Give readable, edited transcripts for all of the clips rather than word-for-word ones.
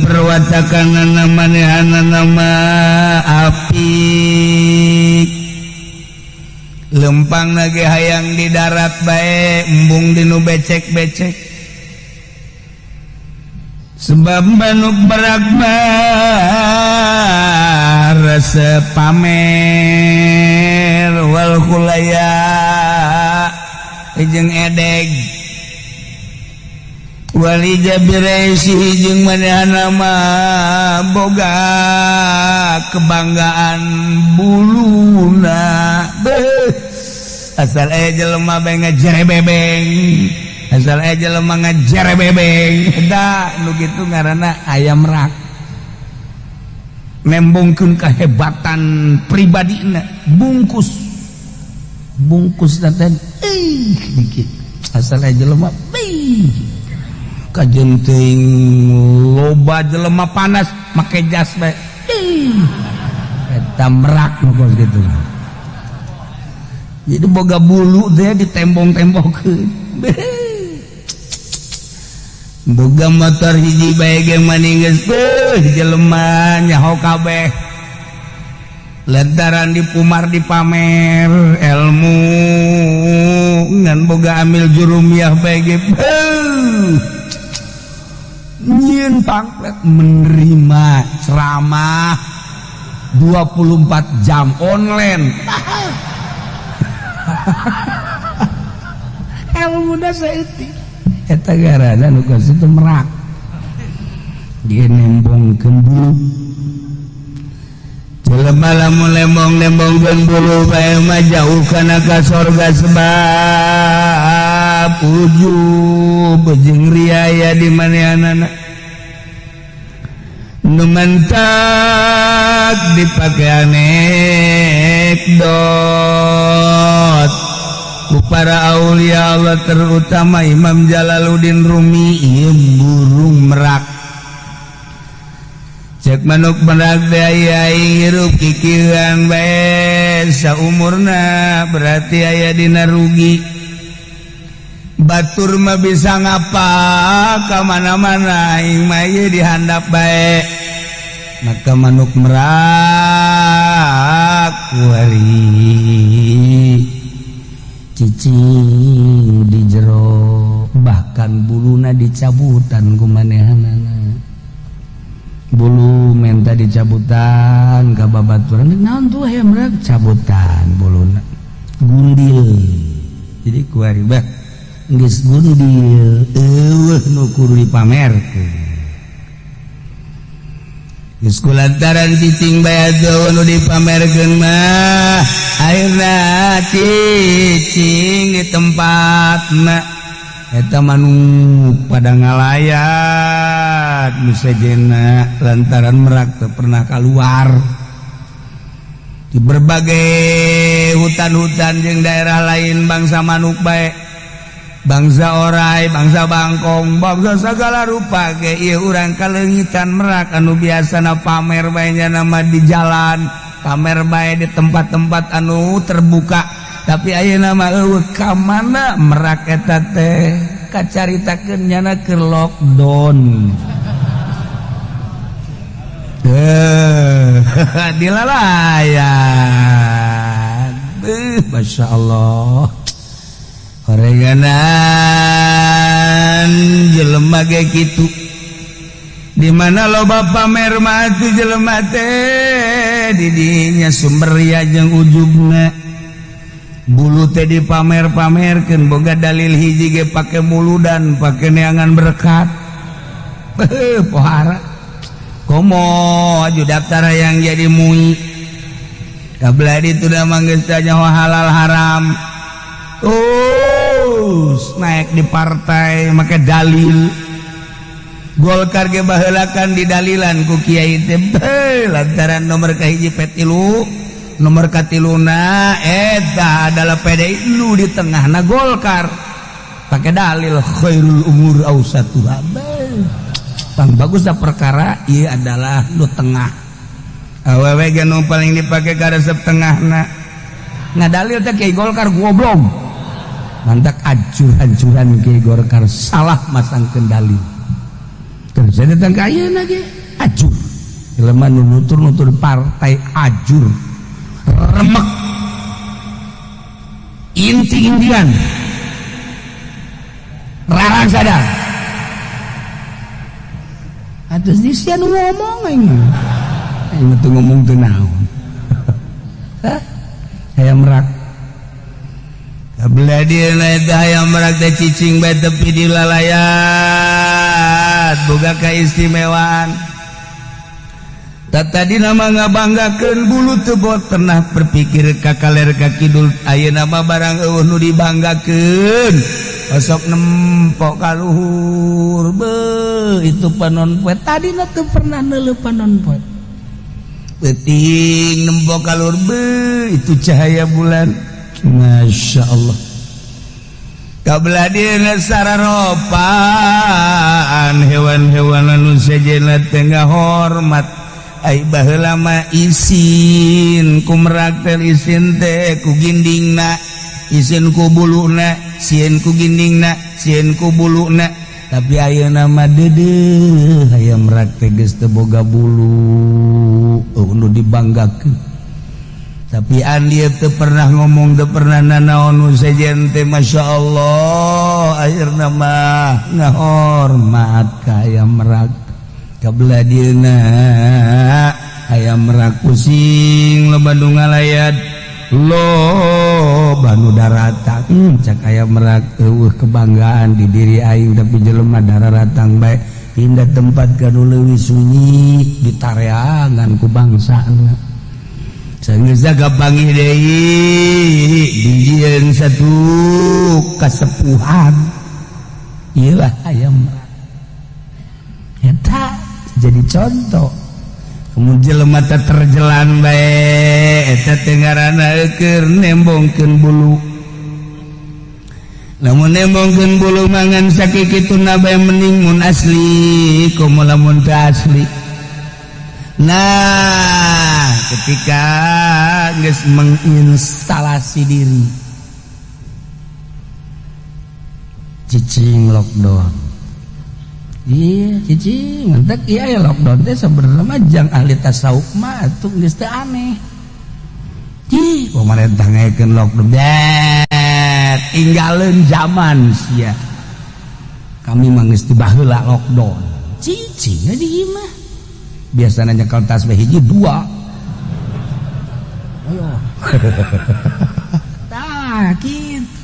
perwatakan nama api lempang nage hayang di darat bae embung dinu becek-becek sebab manuk berakbar rasa pamer wal khulaya jeung edeg wali jabiraisi jeung manehna mah boga kebanggaan buluna asal aya jelema bae ngajerebebeng asal aya jelema ngajerebebeng da nu kitu ngaranna ayam rak nembongkeun kahebatan pribadina bungkus teh dikit asal aya jelema kajen teuing loba jelema panas make jas bae eta merak nu kitu jadi boga bulu teh ditembong-tembongkeun boga motor hiji bae ge maninggeus jelema nyaho kabeh lantaran dipumar dipamer ilmu ngan boga amil jurumiyah bae ge nyin panglet menerima ceramah 24 jam online ilmu da saeutik eta garana nu geus teu merak dia nembongkeun bulu jelema lamun lembong-lembongkeun bulu bae mah jauh kana ka sorga sebab ujub jeung riaya di manehanana nu mentak dipake anekdot ku para aulia Allah terutama Imam Jalaluddin Rumi ieu burung merak cek manuk merak daya hirup kikiran bae saumurna berarti aya dina rugi batur mah bisa ngapa ka mana-mana ing mah ieu dihandap bae maka manuk merak kuari cicing di jero bahkan buluna dicabutan ku manehanana bulu menta dicabutan ka babaturan naon tuh aya merak cabutan buluna gundil jadi kuari bah geus gundil eueuh nu kudu dipamerkeun geus kulantaran cicing bae nu dipamerkeun mah ayeuna cicing di tempatna eta manuk pada ngalayat nu sejenna lantaran merak teu pernah keluar di berbagai hutan-hutan jeung daerah lain bangsa manuk bae bangsa orai, bangsa bangkong, bangsa segala rupa ge ieu urang kaleungitan merak anu biasana pamer bae nya nama di jalan pamer bae di tempat-tempat anu terbuka tapi ayeuna mah eueuh ka mana merak eta teh kacaritakeun nyana keur lockdown dilalayan Masya Allah horeganan jelema ge kitu di mana loba pamer mah tu jelema teh di dinya sumber ria jeung ujubna bulu teh dipamer-pamerkeun boga dalil hiji ge pake muludan pake neangan berkat pohara komo aju daftar yang jadi mui kabladi itu dah manggeus nyawa halal haram naik di partai make dalil Golkar ge baheulakan di dalilan ku kiai teh lantaran nomor kahiji petilu nomor katiluna eta adalah PDI lu di tengahna Golkar pakai dalil khairul umur ausatuha pang bagus dah perkara ieu adalah lu tengah awewe ge nu paling dipake ka resep tengahna ngadalil teh kiai Golkar goblok mantak hancur-hancuran kiai Golkar salah masangkeun dalil terus saya datang ke ayeuna ge ajur jelema nu nutur partai ajur remek inti-intian rarang sadar atus di sia nu ngomong aing teu ngomong teu naon hayam merak kabelah dia naik hayam merak teh cicing bae tepi di lalayat boga kaistimewaan tadi nama ngabanggakeun bulu teu pernah berpikir ka kaler ka kidul ayeuna mah barang eueuh nu dibanggakeun osok nempok ka luhur beuh itu panon poe tadina teu pernah neuleuh panon poe peuting nempok ka luhur beuh itu cahaya bulan masyaallah kabelah dieuna sararopan hewan-hewan anu sejenna teu ngahormat ai baheula mah isin ku merak teh isin teh ku gindingna isin ku buluna sieun ku gindingna sieun ku buluna tapi ayeuna mah deudeuh aya merak teh geus teu boga bulu nu dibanggakeun tapi an dieu teu pernah ngomong teu pernah nanaon nu sejen teh masyaallah akhirna mah ngahormat ka aya merak kabelah dieuna aya merak pusing loba nu ngalayat loba nu daratang cak aya merak eueuh kebanggaan di diri aing tapi jelema dararatang bae pindah tempat kanu leuwih sunyi ditareangan ku bangsana sageus jaga panggih deui dijieun satu kasepuhan ieu lah aya merak eta jadi contoh kemudian jelema teh terjelan bae eta teh ngaranna keur nembongkeun bulu lamun nembongkeun bulu mangan sakikituna bae mending mun asli komo lamun teu asli nah ketika geus menginstalasi diri cicing lockdown iya cicing ngantek iya ya lockdown teh sebenarnya mah jang ahli tasawuf mah atuh geus teu aneh pemerintah ngaekeun lockdown tinggalin zaman sia kami mah geus tibaheula lockdown cicing di imah biasana nyekel tas bae hiji dua ayo tah kitu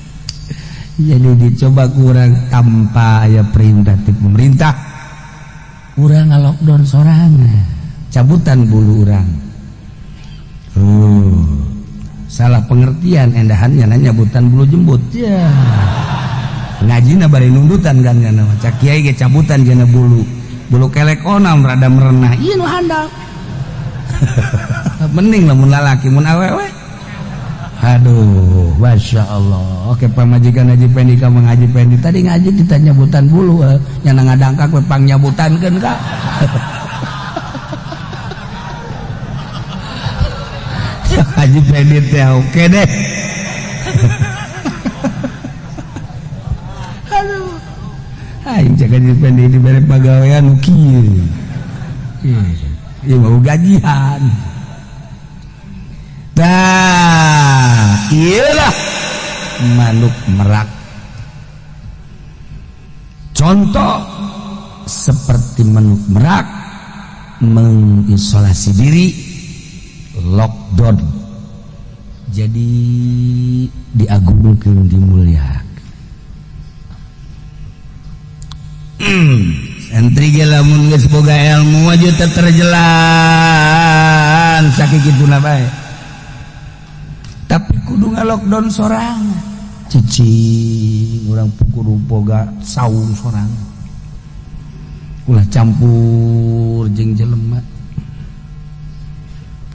jadi dicoba kurang tanpa aya perintah ti pemerintah urang ngalockdown sorangan cabutan bulu urang salah pengertian endahannya nanya nyabutan bulu jembut ya ngajina bari nundutan kan kana cak kiai ge cabutan jana bulu kelek onam rada merenah ieu nu handal mending lamun lalaki mun awewe aduh masya Allah oke pamajikan Haji Pendi kamu ngaji Pendi tadi ngaji ditanya nyabutan bulu nyana ngadangkak we pang nyabutankeun ka Haji Pendi teh oke deh aduh aing cek Haji Pendi dibere pagawean kieu ieu mau gajian dah iyalah manuk merak contoh seperti manuk merak mengisolasi diri lockdown jadi diagungkeun dimuliakeun santri ge lamun geus boga ilmu aja teu terjelan sakikituna bae tapi kudu ngalockdown sorang cicing urang kudu boga saung sorang ulah campur jeung jelema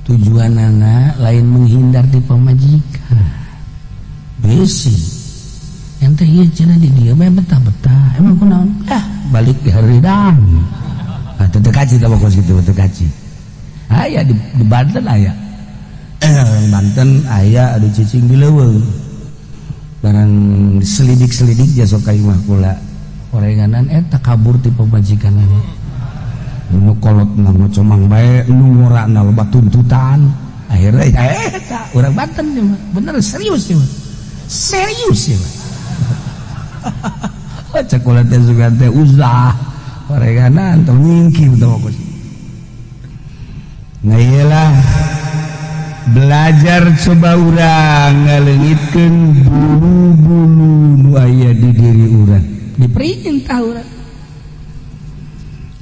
tujuanana lain menghindar di pamajikan besi ente ieu cenah di dieu bae betah-betah emang kunaon balik di haridang teu kaci tah pokos kitu teu kaci aya di Banten aya Banten aya adu cicing di leuweung barang selidik-selidik ja sok ka imah kula orenganan eta kabur ti pamajikanana nu kolot nu comang bae nu ngorana loba tuntutan akhirnya urang Banten ya bener serius ya serius ya cek ulah teh sugan teh usah pareganan tong nyingkir tong kos nah iyalah belajar coba urang ngaleungitkeun bulu-bulu nu aya di diri urang diperintah urang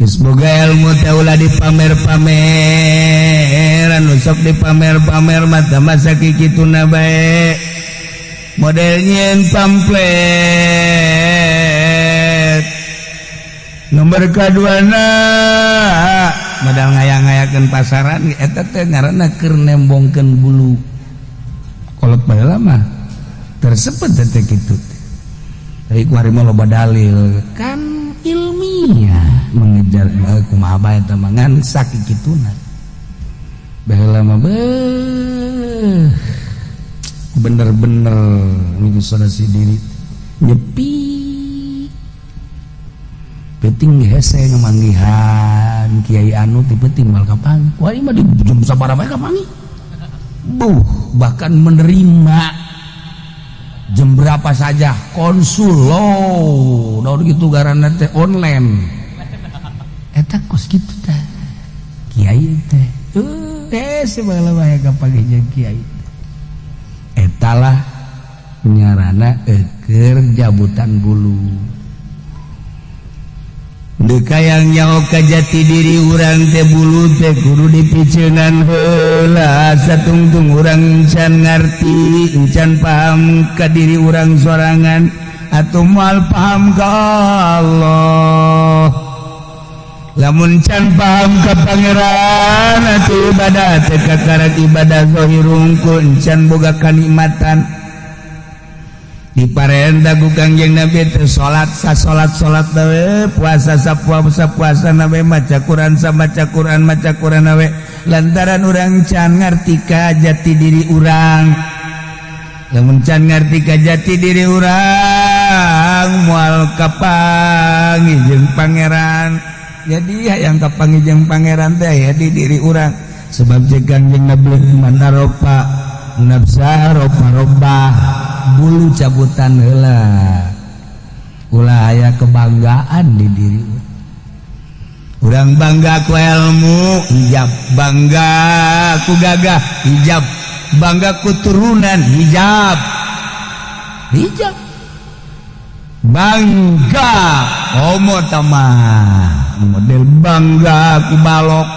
semoga ilmu teh ulah dipamer-pameran sok dipamer-pamer mata masa kikituna bae modelnya pamflet nomor kaduana modal ngayang-ngayakeun pasaran eta teh ngaranna keur nembongkeun bulu kolot baheula mah tersebut teh kitu teh kuari mah loba dalil kan ilmiah mengejar kumaha bae teh mah ngan sakikituna baheula mah bener-bener niku sadasi diri nyepi penting hese nu manggihan kiai anu ti penting mal kapan wah ieu mah di jam sabaraha bae kapangi bahkan menerima jam berapa saja konsul loh daun gitu garanna teh online eta kos kitu teh kiai teh sebalah bae kapangi jeung kiai etalah nyarana keur jabutan bulu dekayang nyaho ka jati diri urang teh bulu teh kudu dipiceunan heula satungtung urang can ngarti can paham ka diri urang sorangan atuh moal paham ka Allah lamun can paham ka pangeran atuh ibadah teh kakarak ibadah zahir unggul can boga kanikmatan diparenta ku Kangjeng Nabi teh salat salat we puasa puasa we maca Quran maca Quran we lantaran urang can ngarti ka jati diri urang lamun can ngarti ka jati diri urang moal kapangi jeung pangeran jadi hayang kapangi jeung pangeran teh aya di diri urang sebab jeung Kangjeng Nabi manaropa nafsa roba bulu cabutan heula ulah aya kebanggaan di diri urang bangga ku ilmu hijab bangga ku gagah hijab bangga ku turunan hijab bangga homo tamah model bangga ku balok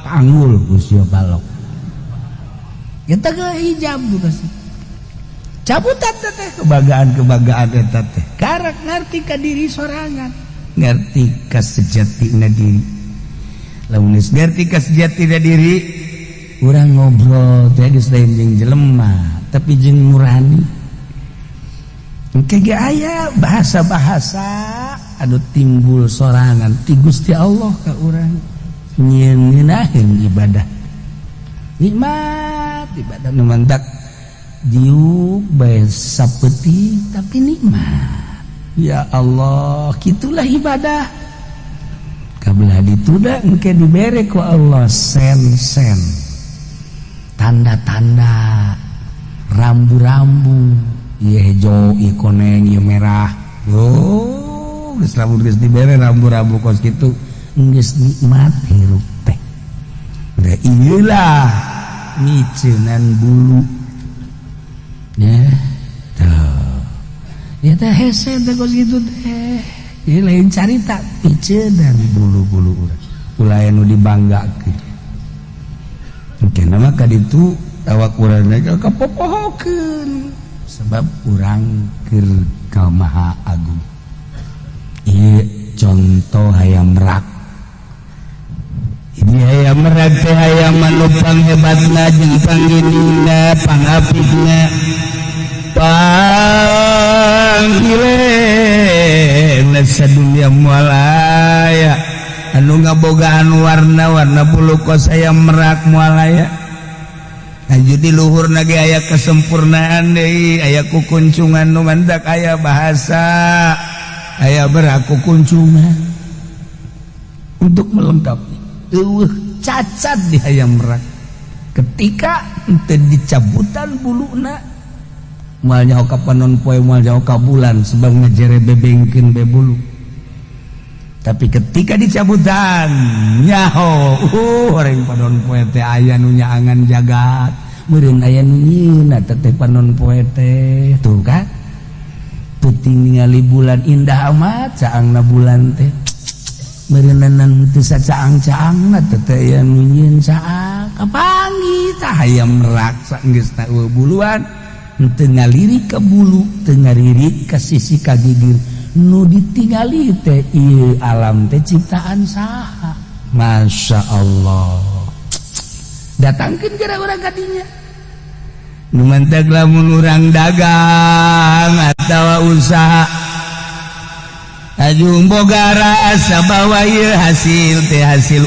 tanggul ku sia balok kita ke hijab kasih cabutan teh kebanggaan eta teh karak ngarti ka diri sorangan ngarti ka sejatina diri lamun geus ngarti ka sejatina diri urang ngobrol teh geus lain jeung jelema tapi jeung nurani engke ge aya bahasa-bahasa anu timbul sorangan ti Gusti Allah ka urang nyeunaheun ibadah nikmat ibadah nu mantak diuk bae sapeuting tapi nikmat ya Allah kitulah ibadah kabelah dituda engke dibere ku Allah sen-sen tanda-tanda rambu-rambu ieu hejo ieu koneng ieu merah geus lamun geus dibere rambu-rambu kos kitu geus nikmat hirup teh da inilah miceunan bulu ya tuh ya teh hese teh kos gitu teh ini lain carita piceunan bulu-bulu urang ulah anu dibanggakeun mungkin nama ka ditu awak urang kapopohokeun sebab urang keur ka Maha Agung ieu contoh hayam merak ini hayam merak teh hayam anu panghebatna jeung pangginina pangapitna panggilena sadunia mualaya anu ngabogaan warna-warna bulu kos hayam merak mualaya aju di luhurna ge aya kesempurnaan deui aya kukuncungan nu mandak aya bahasa aya beraku kuncungan untuk melengkapi cacat di hayam merak ketika ente dicabutan buluna moal nyaho ka panon poe moal nyaho ka bulan sebab ngajere bebengkeun bebulu tapi ketika dicabutan nyaho orang panon poe teh aya nu nyaangan jagat meureun aya nu nyieunna teh panon poe teh tuh kan puting ningali bulan indah amat caangna bulan teh meureunan teu sacaang-caangna teh aya nu nyieun caang kapangi tah hayam merak saenggeusna buluan teu ngalirik ka bulu teu ngalirik ka sisi ka gigir nu ditingali teh ieu alam teh ciptaan saha Masya Allah datangkeun gara urang ka dinya nu manteg lamun urang dagang atawa usaha aju boga rasa bahwa ieu hasil teh hasil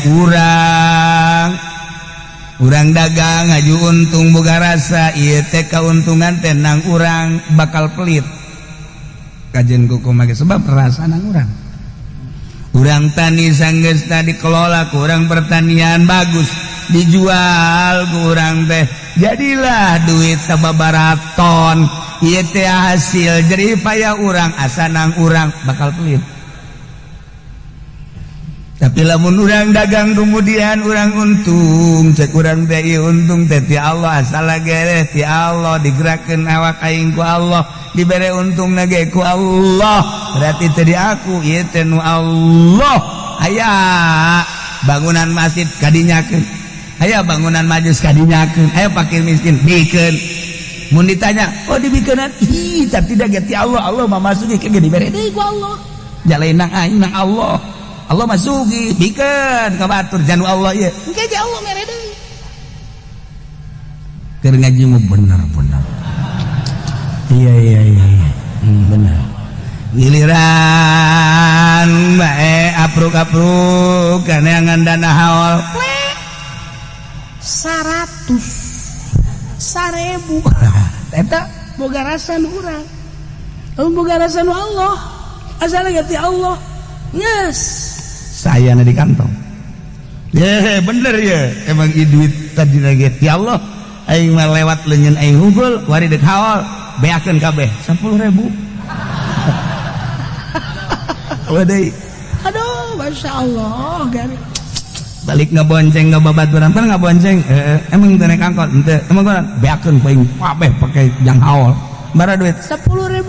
urang dagang aju untung boga rasa ieu teh kauntungan teh nang urang bakal pelit kajen kumaha sebab rasa nang urang tani sanggeusna dikelola ku urang pertanian bagus dijual ku urang teh jadilah duit sababaraton ieu teh hasil jadi payah urang asa nang urang bakal pelit tapi lamun urang dagang kemudian urang untung cek urang teh ieu untung teh ti Allah asal gere ti Allah digerakkeun awak aing ku Allah dibere untung nage ku Allah berarti teh di aku ieu teh nu Allah aya bangunan masjid kadinyakeun aya bangunan majus kadinyakeun aya fakir miskin bikeun mun ditanya oh dibikeunan ih tapi tidak ti Allah Allah mah masuki ke dibere deui ku Allah jalain nang aing nang Allah Allah masuki bikeun ka batur janu Allah ieu engke ge Allah mere deui keur ngaji mah bener iya bener giliran bae apruk-apruk kana ngandana haol 100.000 eta boga rasa nu urang boga rasa nu Allah asal ge ti Allah geus saya na di kantong ye bener ye emang ieu duit tadi ge ti Allah aing mah lewat leunyeun aing hungkul wari deuk haol beakeun kabeh 10.000 wadai aduh Masya Allah gari balik ngabonceng ngababat barang pan ngabonceng emang teu naik angkot henteu emang gua beakeun paling kabeh pake jang haol bara duit 10.000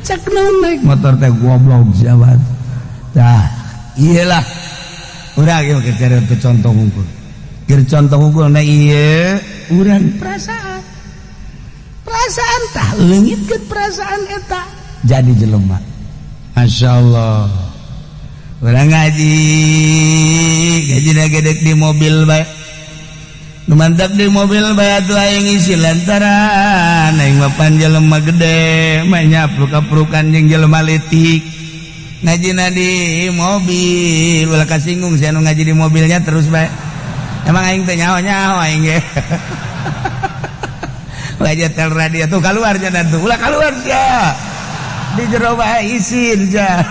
cek naik motor teh goblok jabat tah iyalah urang ieu keur cari contoh hungkul keur contoh hungkulna ieu urang perasaan tah leungitkeun perasaan eta jadi jelema Masya Allah urang ngaji gedek di mobil bae nu mantap di mobil bae atuh aing ngisi lantaran aing mah pan jelema gede mah nyapruk-aprukan jeung jelema leutik ngajina di mobil ulah kasinggung si anu ngaji di mobilnya terus bae emang aing teh nyaho-nyaho aing ge wajah tel radio tuh keluar jangan tuh ulah keluar ya di jero bae isin ja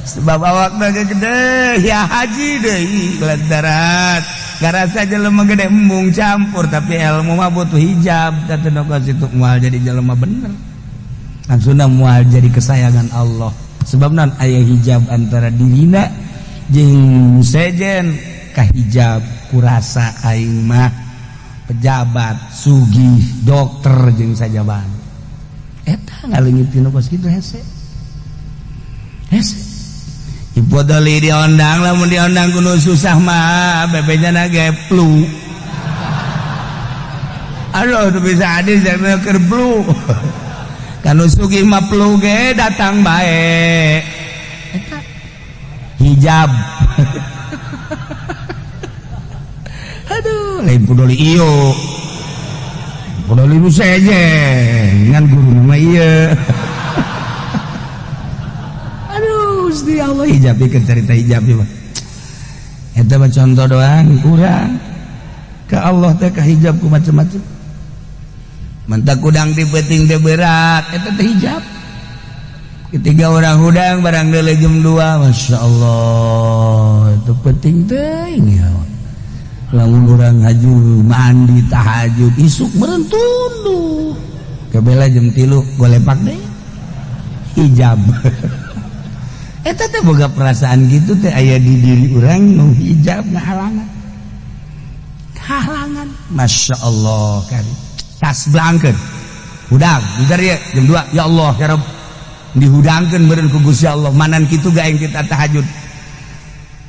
sebab awakna gede ya haji deui lantaran garasa jelema gede embung campur tapi ilmu mah butuh hijab teh nu ka situ moal jadi jelema bener langsungna moal jadi kesayangan Allah sebab naon aya hijab antara dirina jeung sejen ka hijab kurasa aing mah pejabat sugih dokter jeung sajaban eta ngaleungitkeun kos kitu hese hipodoli diondang lamun diondang kudu susah mah bebenya ge flu aduh teu bisa hadis jangan keur flu kanu sugih mah flu ge datang bae eta hijab aduh lain podoli iyo podoli nu seje ngan guru nama ieu aduh Gusti Allah hijab ieu cerita hijab mah eta mah contoh doang urang ka Allah teh ka hijab ku macam-macam mentak udang di peuting teh berat eta teh hijab Ketika orang hudang barang deuleu jam 2, Masya Allah itu penting teuing ya. Lamun urang haju mandi tahajud isuk meureun tunduh. Kebela jam 3 golepak deui. Hijab. Eta teh boga perasaan gitu teh aya di diri urang nu hijab ngahalangan. Halangan. Masya Allah kan. Tas blangkeun. Hudang, bentar ya jam 2. Ya Allah ya Rabb. Dihudangkeun meureun ku Gusti Allah. Manan kitu gaeng kita tahajud.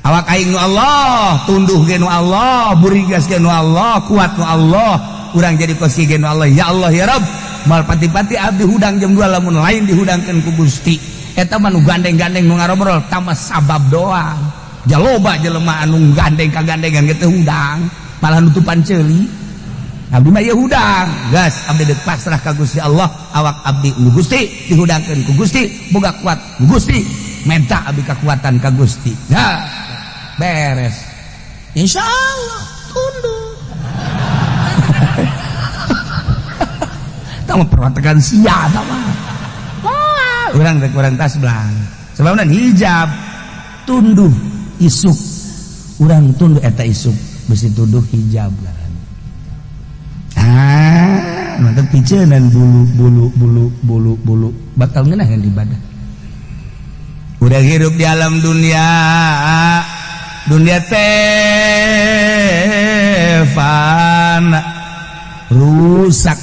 Awak aing nu Allah, tunduh ge nu Allah, burigas ge nu Allah, kuat nu Allah, urang jadi koski ge nu Allah. Ya Allah ya Rabb, mal pati-pati abdi hudang jam 2 lamun lain dihudangkeun ku Gusti. Eta mah nu gandeng-gandeng nu ngarobrol tambah sabab doang. Jaloba jelema anu gandeng kagandengan ge teh hudang, malah nutupan ceuli. Abdi mah ieu hudang, gas abdi deuk pasrah ka Gusti Allah, awak abdi nu Gusti dihudangkeun ku Gusti, boga kuat ku Gusti, minta abdi kekuatan ka Gusti. Nah, beres. Insyaallah tunduk. Tama perwatakan sia tama. Wah, urang rek urang tas blang. Sebabna hijab tunduh isuk. Urang tunduh eta isuk besi tunduh hijab kan. Mantap picenan bulu bakal ngeunaheun ibadah. Udah hidup di alam dunia teh fana rusak.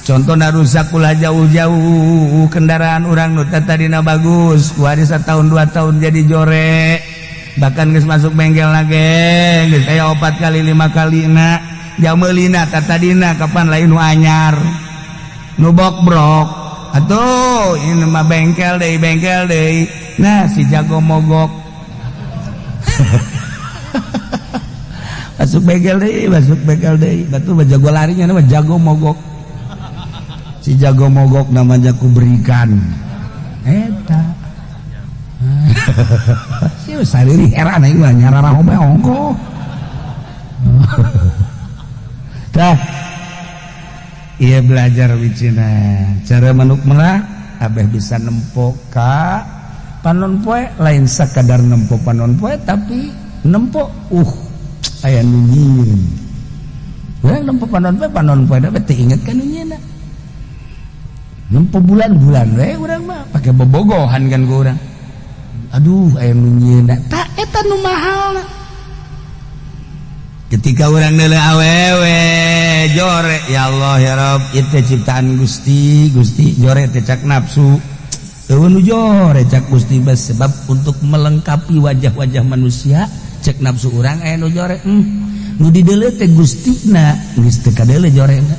Contohna rusak ulah jauh-jauh kendaraan urang nu tadina bagus, kuari 1 tahun 2 tahun jadi jorek, bahkan geus masuk bengkel lagi, geus aya 4 kali 5 kali na jameulina tadina kapan lain nu anyar nu bok-brok atuh ini mah bengkel deui. Nah si jago mogok masuk bengkel deui batu jago larinya nama jago mogok. Si jago mogok namanya ku berikan eta si sariri heran aing mah nyararah obe ongko tah iya belajar wicina cara manuk merak abeh bisa nempo ka panon poe lain sakadar nempo panon poe tapi nempo aya nu nyieun urang nempo panon poe da teh inget ka nu nyieunna nempo bulan-bulan we urang mah pake bobogohan kan ku urang aduh aya nu nyieunna tah eta nu mahalna. Ketika orang deuleu awewe jore ya Allah ya Rabb ieu ciptaan Gusti jore teh cak nafsu teu nu jore cak Gusti bas sebab untuk melengkapi wajah-wajah manusia cek nafsu urang aya nu jore nu dideuleu teh Gustina geus teu kadeuleu jorena.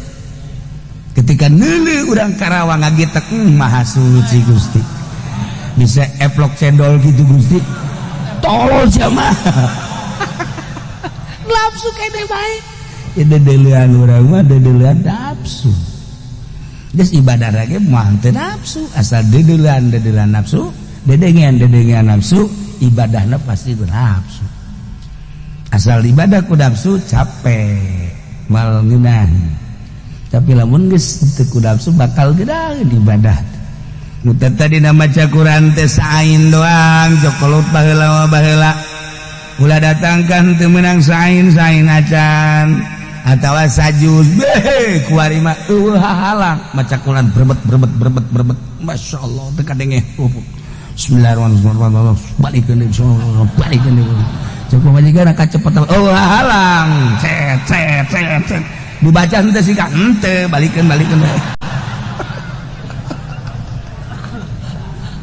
Ketika neuleuh urang Karawang ngagitek maha suci Gusti bisa eplok cendol gitu Gusti tolol jamaah nafsu kene bae. Ya dedeleuan urang mah dedeleuan nafsu. Geus ibadah lagi mah teu nafsu, asal dedeleuan nafsu, dedengean nafsu, ibadahna pasti bernafsu. Asal ibadah ku nafsu capek, mal ngeunah. Tapi lamun geus teu ku nafsu bakal gedaeun ibadah. Nu tadi maca Quran teh sain doang, cokolot baheula ulah datangkan teu meunang sain acan atawa sajud beh kuari mah halang maca Quran berbet Masya Allah teu kadenge bismillahirrahmanirrahim balikeun cek majikan kacepetan halang cet dibaca henteu sika henteu balikeun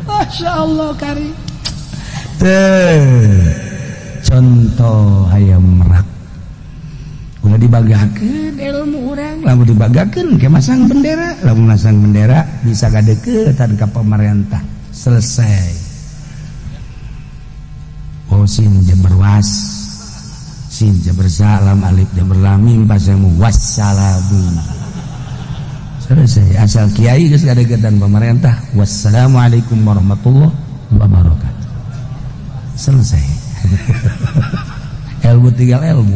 Masya Allah kari contoh hayam merak ulah dibagakeun ilmu urang lamun dibagakeun ke masang bendera lamun masang bendera bisa gadeukeun ka pemerintah selesai sin jabar was sin jabar salam alif jabar lam mim pasemu wassalamu selesai asal kiai geus gadeukeun pemerintah wassalamualaikum warahmatullahi wabarakatuh selesai. Ilmu tinggal ilmu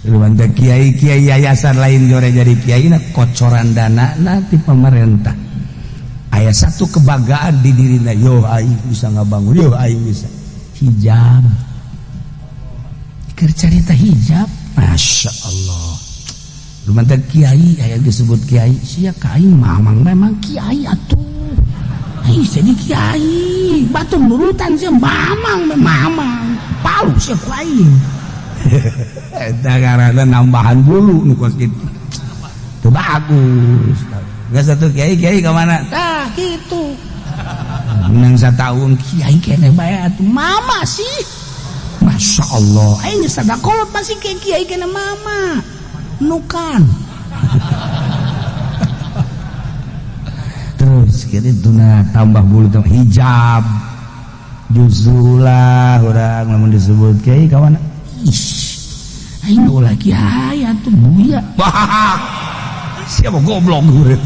Lumantek kiai yayasan lain jore jadi kiai na kocoran dana nanti pemerintah aya satu kebanggaan di dirina, yo aing bisa ngabangun, yo aing bisa hijab. Keur carita hijab, masya Allah. Lumayan kiai aya disebut kiai, sia ka aing mamang memang kiai atuh. Aing jadi kiai, batu nurutan sia mamang palu sia ku aing. Eta karana nambahan dulu nu kos kitu. Teu bagus. Gak satu kiai ke mana? Tah gitu. Nang satahun kiai kene bae atuh mama sih. Masya Allah. Aing sadakolot masih kiai kene mama. Nukan. Terus kira duna tambah bulu tambah hijab. Juzulah urang lamun disebut kiai ka mana? Ish. Aing ulah kiai atuh buya. Siapa goblok urut.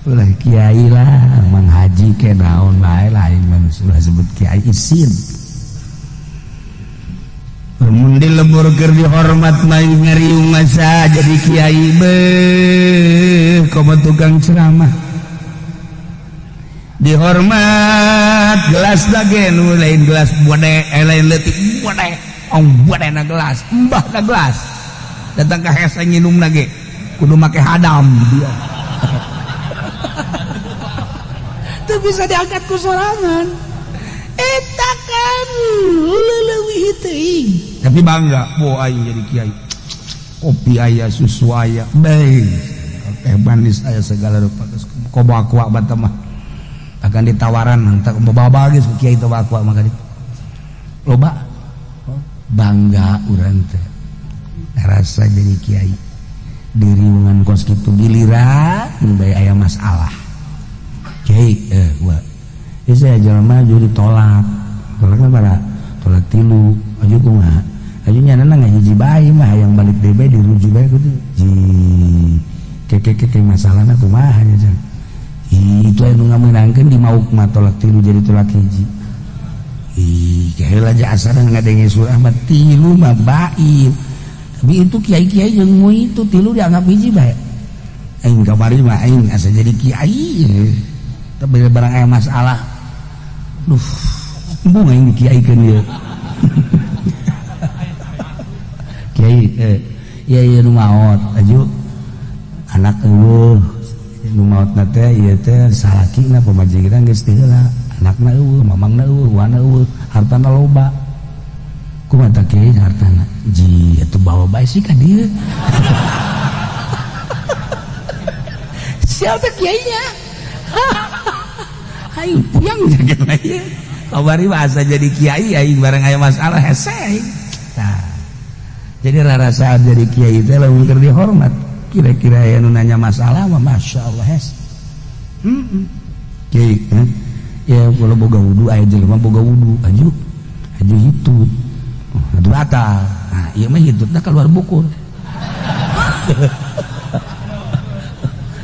Ulah kiai lah, mang haji ke naon bae lain mah sudah sebut kiai isin. Mun di lembur keur dihormat mah ngariung masa jadi kiai beuh komo tukang ceramah. Dihormat gelas dage nu lain gelas bode lain leutik bode ong bodena gelas embahna gelas datang ka hese nginum lagi kudu make hadam dia. Teu bisa diangkat ku sorangan. Eta kan leuwih teuing. Tapi bangga, bo aing jadi kiai. Kopi aya, susu aya, bae. Teh manis aya segala rupa. Koba aqua bata mah. Akan ditawaran entah bawa geus kiai teh aqua mah kali. Loba. Bangga urang teh. Rasa jadi kiai. Diriungan kos kitu giliran bae aya masalah. Kiai gua. Saya jelema jadi tolak. Tolakna bara? Tolak 3. Aju kumaha? Aju nyanana ngahiji bae mah hayang balik deui bae dirujuk bae kudu. Keke masalahna kumaha nya cenah. Itu anu ngameunangkeun di mauk mah tolak 3 jadi tolak 1. Kaheula jasana ngadenge surah mah 3 mah baik. Tapi itu kiai-kiai yang mau itu 3 dianggap hiji bae. Aing kamari mah aing asa jadi kiai. Tapi barang aya masalah. Duh, embung aing kiaikeun ieu. Kiai ieu nu maot aju anak eueuh nu maotna teh ieu teh salakina pamajikan geus teu heula. Anakna eueuh, mamangna eueuh, wana eueuh, hartana loba. Kumaha tah kiai hartana? Ji atuh bawa bae sih ka dieu. Siapa kiainya? Aing puyang jaget ieu. Kabari bahasa jadi kiai aing bareng aya masalah hese. Nah. Jadi rarasaan jadi kiai teh lamun keur dihormat. Kira-kira aya nu nanya masalah mah masyaallah hese. Kiai, ya kalau boga wudu aya jelema boga wudu aju hitut. Adu batal. Nah, ieu mah hitutna keluar bukur.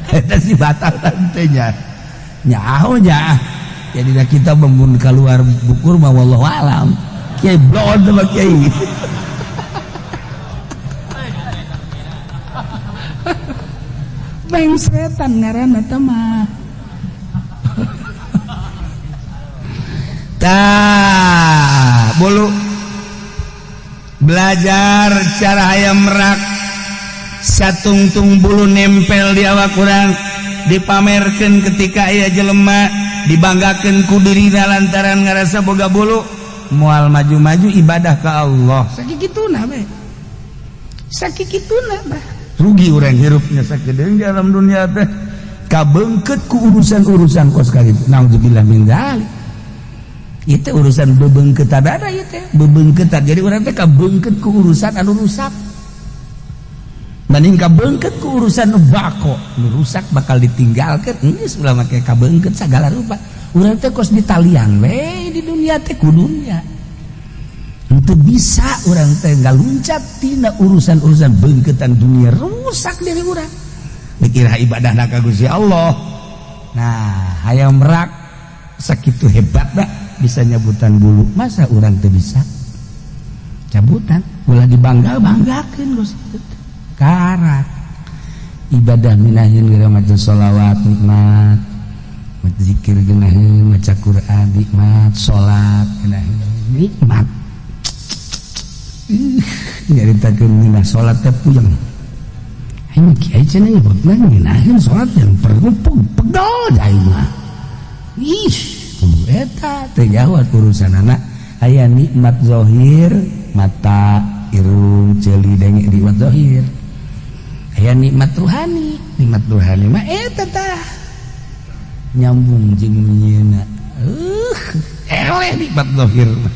Eta si batal teh nya. Nyaho nya. Jadi kita membun keluar bukur mah wallahu alam. Kiai blon sama kiai. Beng setan ngaranna teh mah. Tah, bolu belajar cara hayam merak satungtung bulu nempel di awak urang dipamerkeun ketika aya jelema dibanggakeun ku dirina lantaran ngarasa boga bulu moal maju-maju ibadah ka Allah sakikituna we sakikituna bah rugi urang hirupnya sakideung di alam dunia teh kabeungkeut ku urusan-urusan kos kalitu naudzubillah min dzalik. Itu urusan bebeungkeut ada ieu teh bebeungkeut jadi urang teh kabeungkeut ku urusan anu rusak mending kabeungkeut ku urusan nu bako nu rusak bakal ditinggalkeun geus ulah make kabeungkeut sagala rupa urang teh kos ditalian we di dunia teh ku dunia henteu bisa urang teh ngaluncat tina urusan-urusan beungkeutan dunia rusak diri urang mikir ibadahna ka Gusti Allah. Nah hayang merak sakitu hebatna bisa nyabutan bulu masa urang teh bisa cabutan ulah dibanggakeun Gusti karat ibadah minahin geura maca sholawat nikmat, maca zikir geunaheun, maca Quran nikmat, salat geunaheun nikmat. Nyaritakeun mina salat teh puyeng. Aing kiai cenah nyebutna minahin salat yang perlu pegel aing mah. Ih, kudu eta teh jawab urusanana. Aya nikmat zahir, mata, irung, ceuli denge nikmat zahir. Aya nikmat ruhani mah eta tah nyambung jeung nyieuna. Eleh nikmat zahir mah.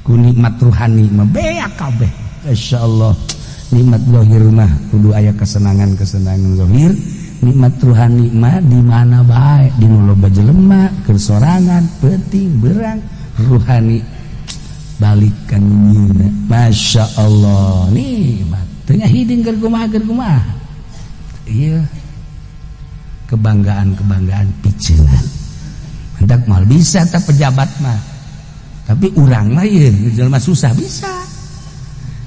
Ku nikmat ruhani mah beak kabeh. Masyaallah. Nikmat zahir mah kudu aya kesenangan-kesenangan zahir. Nikmat ruhani mah di mana bae, di nu loba jelema keur sorangan, peuting, beurang, ruhani balik ka nyieuna. Masyaallah. Nikmat teu ngahiding keur kumaha. Ieu kebanggaan piceungan. Hendak mal bisa ta pejabat mah. Tapi urang mah ieu jelema susah bisa.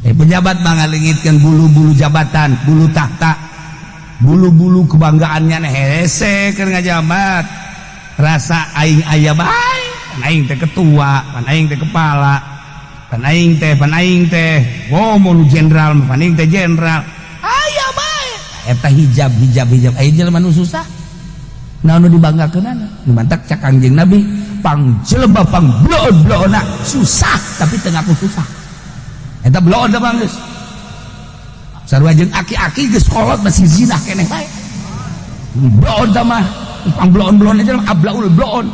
Pejabat mah ngalingitkeun bulu-bulu jabatan, bulu tahta, bulu-bulu kebanggaannya hese keur ngajabat. Rasa aing aya bae, pan aing teh ketua, pan aing teh kepala, pan aing teh ngomong jenderal, pan aing teh jenderal. Aya bae. Eta hijab aya jelema nu susah. Naon nu dibanggakeunana? Nu mantak cak Kangjeng Nabi, pangjleba pangbloon-bloona susah tapi teu ngaku susah. Eta bloon da mah geus. Sarua jeung aki-aki geus kolot masih zina keneh bae. Bloon da mah pangbloon-bloon aja mah ablaul bloon.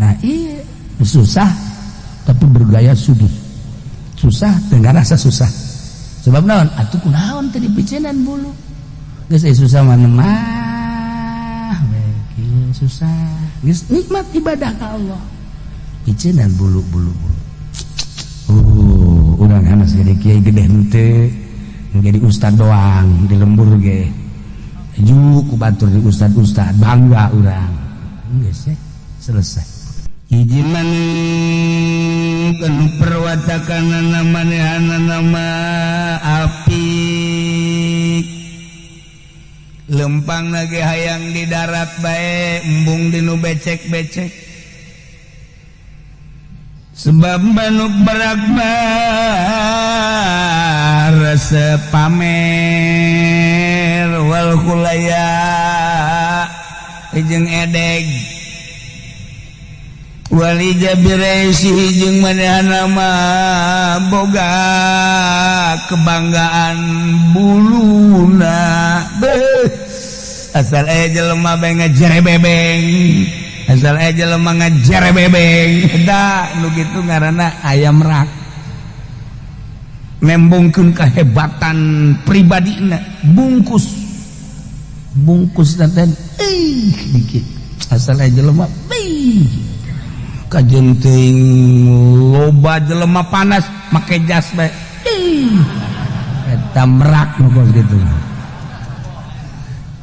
Nah, iya susah tapi bergaya sugih. Susah teu ngarasa susah. Sebab naon? Atuh kunaon teh dipiceunan bulu. Geus susah mah susah. Geus nikmat ibadah ka Allah. Piceunan bulu-bulu. Urang hanas jadi kiai gede henteu, jadi ustad doang di lembur ge. Aju ku batur di ustad-ustad bangga urang. Geus ya, selesai. Hiji kanu perwatakanana manehana nama apik. Lempangna ge hayang di darat bae, embung di nu becek-becek. Sebab manuk berakbar rasa pamer wal kulaya jeung edeg wali jabiresi jeung manehana mah boga kebanggaan buluna asal jelema bae ngajerebebeng. Asal aja lemah ngajar bebeng da nu gitu ngaranna ayam rak nembongkeun kehebatan pribadina bungkus teh dikit asal aja lemah kajen teuing loba jelema panas make jas bae eta merak nu gitu.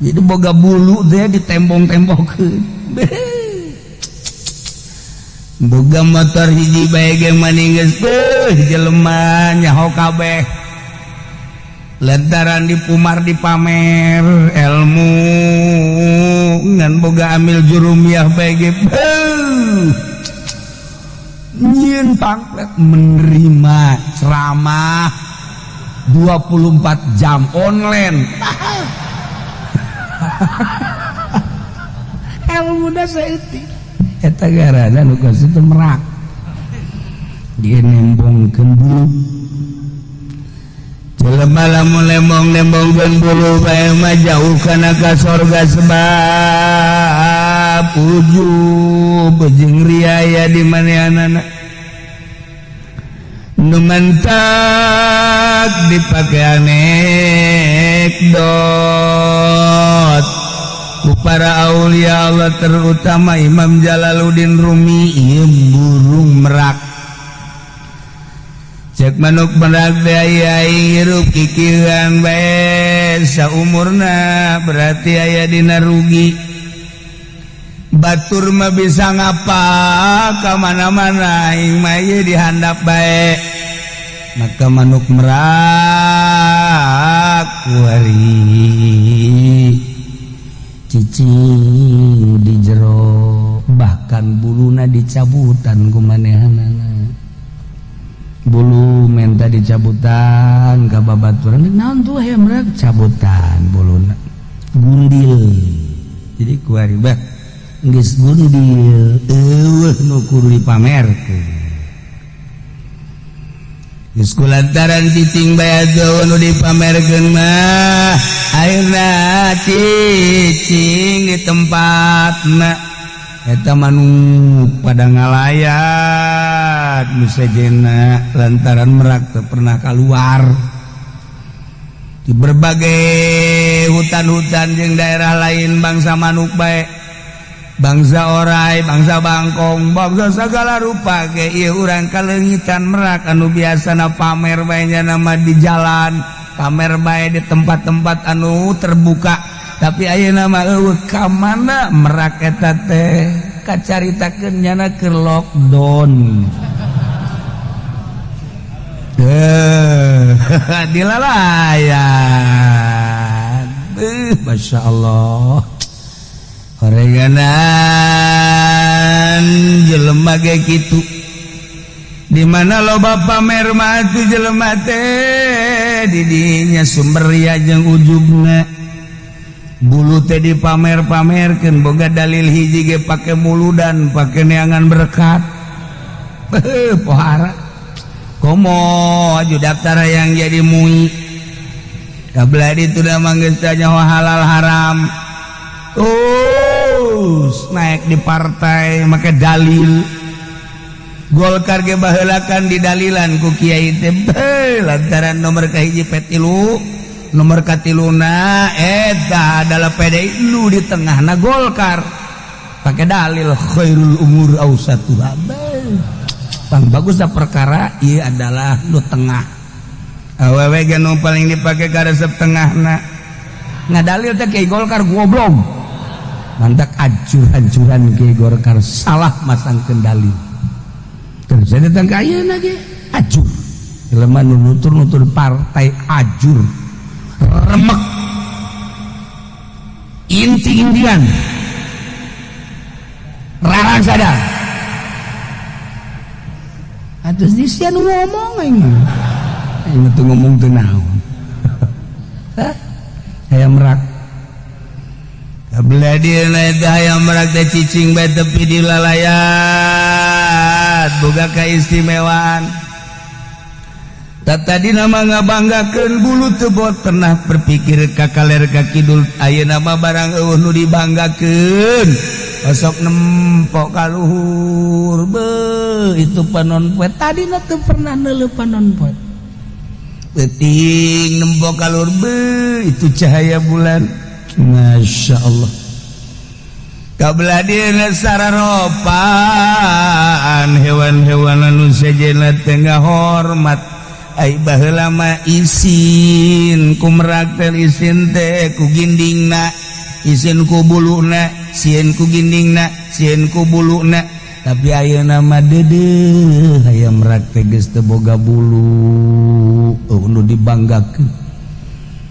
Jadi boga bulu teh ditembong-tembongkeun boga motor hiji bae ge maninggeus jelema nyaho kabeh lantaran dipumar dipamer ilmu ngan boga amil jurumiyah bae ge nyieun panglet menerima ceramah 24 jam online. Ilmu da saeutik eta garana nu geus teu merak dia nembongkeun bulu jelema lamun nembongkeun bulu bae mah jauh kana ka sorga sebab ujub jeung riaya di manehanana nu mantak dipake anekdot ku para aulia Allah terutama Imam Jalaluddin Rumi ieu burung merak cek manuk merak teh aya hirup kikieuan bae saumurna berarti aya dina rugi batur mah bisa ngapa ka mana-mana aing mah dihandap bae maka manuk merak kuari cicing di jero bahkan buluna dicabutan kumanehanana bulu menta dicabutan kababaturan naon tuh aya merak cabutan buluna gundil jadi kuari bah geus gundil eueuh nu kudu dipamerkeun geus kulantaran cicing bayazo nu dipamerkeun mah ayeuna cicing di tempatna eta manu pada ngalayat nu sejenna lantaran merak teu pernah keluar di berbagai hutan-hutan jeung daerah lain bangsa manuk bae bangsa orai, bangsa bangkong, bangsa segala rupa ge ieu urang kaleungitan merak anu biasana pamer bae nya nama di jalan, pamer bae di tempat-tempat anu terbuka. Tapi ayeuna mah eueuh ka mana merak eta teh kacaritakeun nyana keur lockdown. Dilalayan. Masya Allah. Horenganan jelema ge kitu di mana loba pamer mah teh jelema teh di dinya sumber ria jeung ujubna bulu teh dipamer-pamerkeun boga dalil hiji ge pake muludan pake neangan berkat pohara komo aju daftar yang jadi mui kabladi itu dah manggeus nyaho halal haram naik di partai make dalil Golkar ge baheulakan didalilan ku kiai teh lantaran nomor kahiji petilu nomor katiluna eta adalah PDI lu di tengahna Golkar pakai dalil khairul umur ausatuha pang bagusna perkara ieu adalah nu tengah awewe ge nu paling dipake ka resep tengahna ngadalil teh kiai Golkar goblok mantak ajur-ajuran ke Golkar salah masang kendali terus datang ke ayeuna ge ajur jelema nu nutur-nutur partai ajur remek inti-intian rarang sadar atus disian ngomong aing teu ngomong teu naon aya merak kabladina eta hayang merak teh cicing bae tepi di lalayat boga kaistimewaan tadi nama ngabanggakeun bulu teu pernah berpikir ka kaler ka kidul ayeuna mah barang eueuh nu dibanggakeun osok nempok ka luhur beuh itu panon poe tadina teu pernah neuleuh panon poe teuting nempok ka luhur beuh itu cahaya bulan Masya Allah kabladina sararopan hewan-hewan anu sejenna tengah hormat ai baheula mah isin ku merak teh isin teh ku gindingna isin ku buluna sieun ku gindingna sieun ku buluna tapi ayeuna mah deudeuh aya merak teh geus teu boga bulu nu dibanggakeun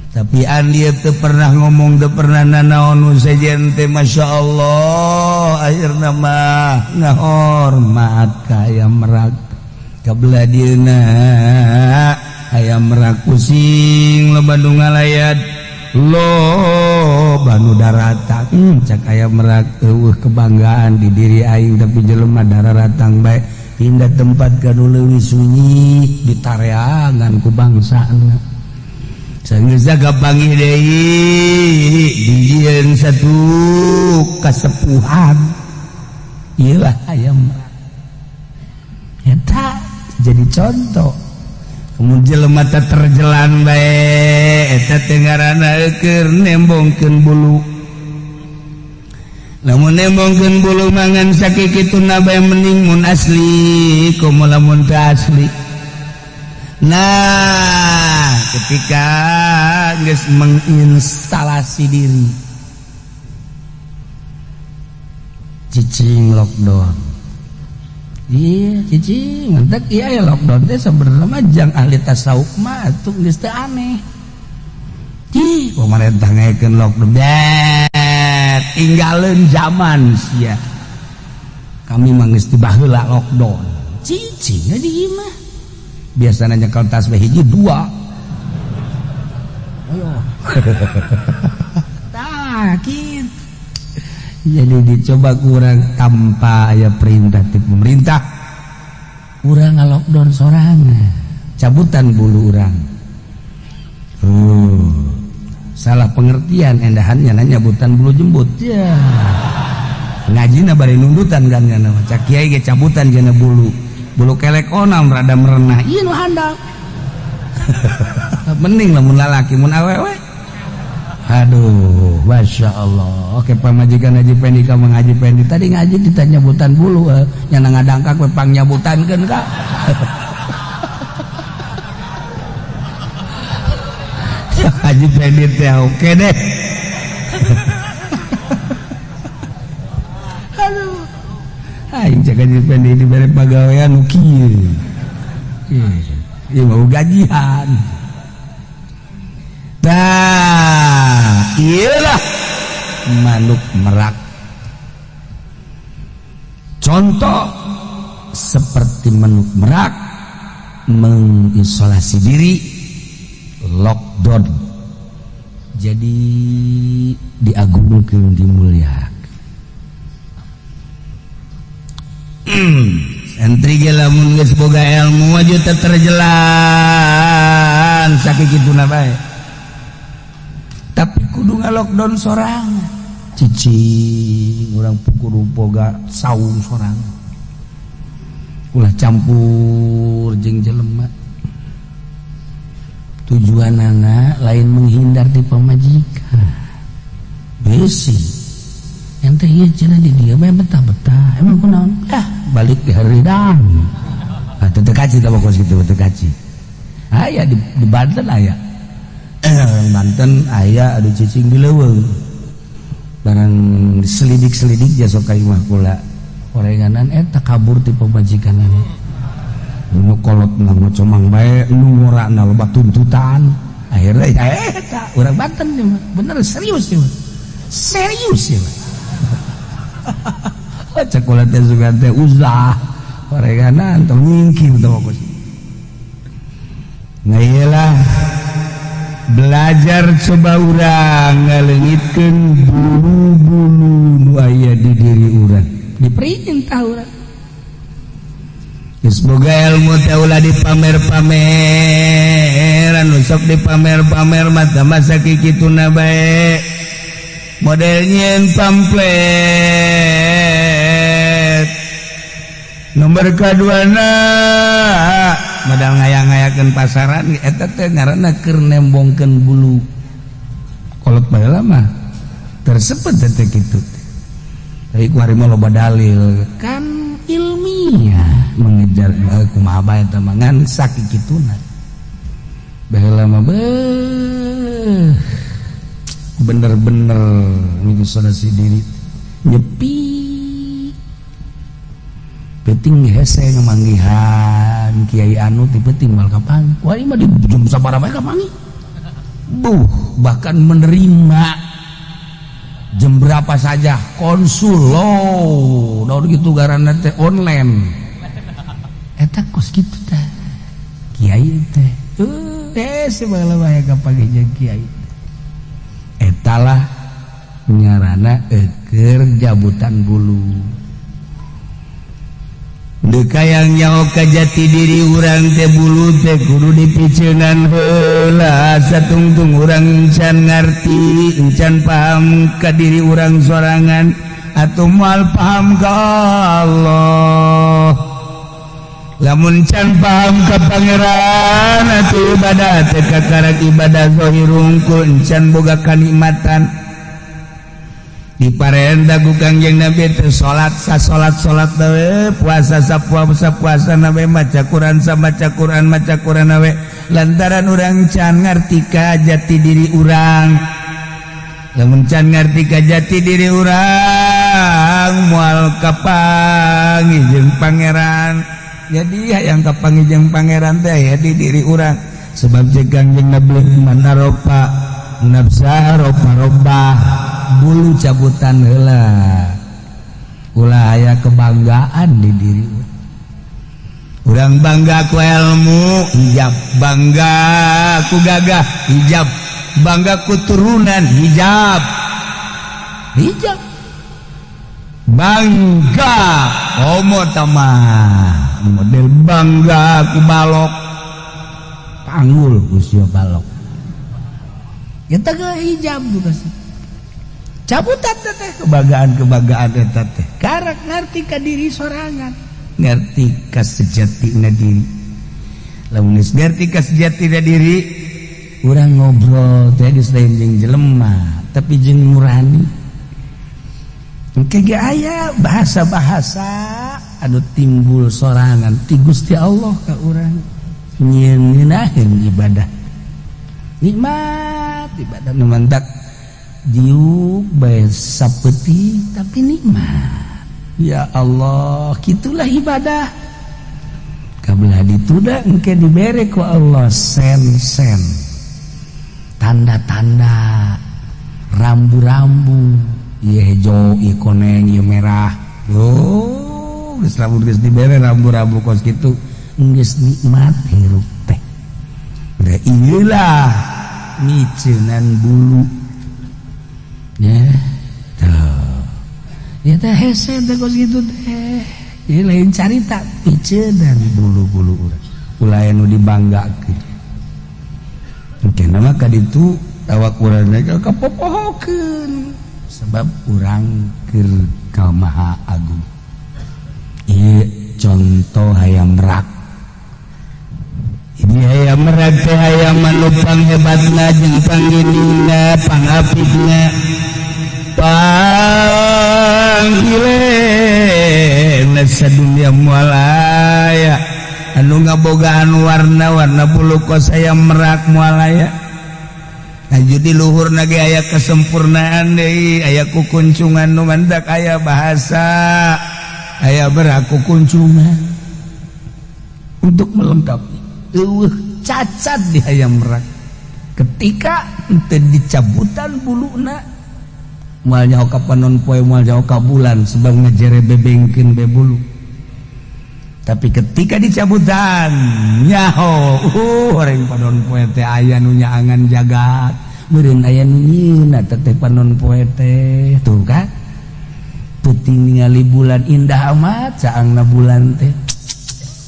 tapi andi teu pernah ngomong teu pernah nanaon nu sejen teh masyaallah akhirna mah ngahormat ka aya merak kabladieuna aya merak pusing lo Bandung ngalayat lo Bandung darata cak aya merak eueuh kebanggaan di diri aing tapi jelema dararatang bae pindah tempat ka nu leuwih sunyi ditareangan ku bangsana sageus jaga panggih deui dijieun satu kasepuhan ieu lah aya merak eta jadi contoh kemudian jelema teh terjelan bae eta teh ngaranna keur nembongkeun bulu lamun nembongkeun bulu mangan sakikituna bae mending mun asli komo lamun teu asli nah ketika geus menginstalasi diri cicing lockdown iya cicing ngantek iya ya lockdown teh sebenarnya mah jang ahli tasawuf mah atuh geus teu aneh pemerintah ngakeun lockdown tinggalin zaman sia kami mah geus tibaheula lockdown cicing di imah biasana nyekel tasbih hiji 2 ayo tah kitu jadi dicoba kurang tanpa aya perintah ti pemerintah urang ngalockdown sorangan cabutan bulu urang salah pengertian endahannya nanya butan bulu jembut ya ngajina bari nundutan kan nama cak kiai ge cabutan jana bulu kelek onam rada merenah ieu nu handap mending lamun lalaki mun awewe aduh masya Allah oke pamajikan Haji Pendi ka Haji Pendi tadi ngaji ditanya butan bulu nyana ngadangkak we pang nyabutankeun ka Haji Pendi teh oke deh. Aduh. Aing cek Haji Pendi di bere pagawean nu kieu. Ieu mau gajian. Tah, iyalah manuk merak. Contoh seperti manuk merak mengisolasi diri lockdown jadi diagungkeun dimuliakeun santri ge lamun geus boga ilmu aja teu terjelan sakikituna bae tapi kudu ngalockdown sorangan cicing urang pukul boga saung sorangan ulah campur jeung jelema tujuan anak lain menghindar di pemajikan besi yang teh ieu cenah di dieu bae betah-betah emang kunaon balik di haridang teu kaci ka pokos kitu teu kaci aya di Banten aya Banten aya adu cicing di leuweung barang selidik-selidik jasok ka imah kula orenganan eta kabur ti pemajikanana nu kolot nama comang bae nu ngorana loba tuntutan akhirnya eta urang Banten mah bener serius mah serius mah cek ulah teh sugan teh uzah parenganan tong ngingkir teh pokos ngaieulah belajar coba urang ngaleungitkeun bulu-bulu nu aya di diri urang diperintah urang semoga ilmu teh ulah dipamer-pameran sok dipamer-pamer mata masa kikituna bae model nyieun pamflet nomor kaduana modal ngayang-ngayakeun pasaran eta teh ngaranna keur nembongkeun bulu kolot baheula mah tersebut teh kitu tapi kumaha loba dalil kan ilmiah mengejar kumaha bae teh mangan sakikituna baheula mah bener-bener mengisolasi diri nyepi penting hese ngemanggihan kiai anu ti penting mal kapan wah ieu mah di jam sabaraha bae kapangi bahkan menerima jam berapa saja konsul loh daun gitu garanna teh online eta kos gitu teh kiai teh sebalah bae kapage jeung kiai etalah ngaranna keur jabutan bulu dekayang nyaho ka jati diri urang teh bulu teh kudu dipiceunan heula satungtung urang can ngarti can paham ka diri urang sorangan atuh moal paham ka Allah lamun can paham ka pangeran atuh ibadah teh kakarak ibadah zahir unggul can boga kanikmatan diparenda ku Kangjeng Nabi teh salat we puasa puasa nawe maca Quran maca Quran nawe lantaran urang can ngarti ka jati diri urang lamun can ngarti ka jati diri urang moal kapanggih jeung pangeran jadi hayang kapanggih jeung pangeran teh aya di diri urang sebab jeung Kangjeng Nabi man aropa nafsa robah bulu cabutan heula ulah aya kebanggaan di diri urang bangga ku ilmu hijab bangga ku gagah hijab bangga ku turunan hijab bangga homo tamah model bangga ku balok panggul usia balok kita ke hijab juga sih cabutan teh kebanggaan eta teh karak ngerti ka diri sorangan ngerti ka sejatina diri lamun geus ngerti ka sejatina diri urang ngobrol teh geus lain jeung jelema tapi jeung nurani engke ge aya bahasa-bahasa anu timbul sorangan ti Gusti Allah ka urang nyeunaheun ibadah nikmat ibadah nu mantak diuk bae sapeuting tapi nikmat ya Allah kitulah ibadah kabelah dituda engke dibere ku Allah sen-sen tanda-tanda rambu-rambu ieu hejo ieu koneng ieu merah geus lamun geus dibere rambu-rambu kos kitu geus nikmat hirup teh da inilah miceunan bulu ya tuh ya teh hese teh kos gitu teh ini lain carita miceunan bulu-bulu urang ulah anu dibanggakeun engke nama ka ditu awak urang teh kapopohokeun sebab urang keur ka Maha Agung ieu contoh hayam merak ini hayam merak teh hayam manupang hebatna jeung panggilina pangapitna panggilena sadunia mualaya anu ngabogaan warna-warna bulu kos hayam merak mualaya aju di luhurna ge aya kesempurnaan deui aya kukuncungan nu mandak aya bahasa aya beraku kuncungan untuk melengkapi cacat di hayam merak ketika teu dicabutan buluna moal nyaho ka panon poe moal nyaho ka bulan sebab ngajere bebengkeun be bulu tapi ketika dicabutan nyaho horeng panon poe teh aya nu nyaangan jagat meureun aya nu nyieunna teh panon poe teh tuh kan peuting ningali bulan indah amat caangna bulan teh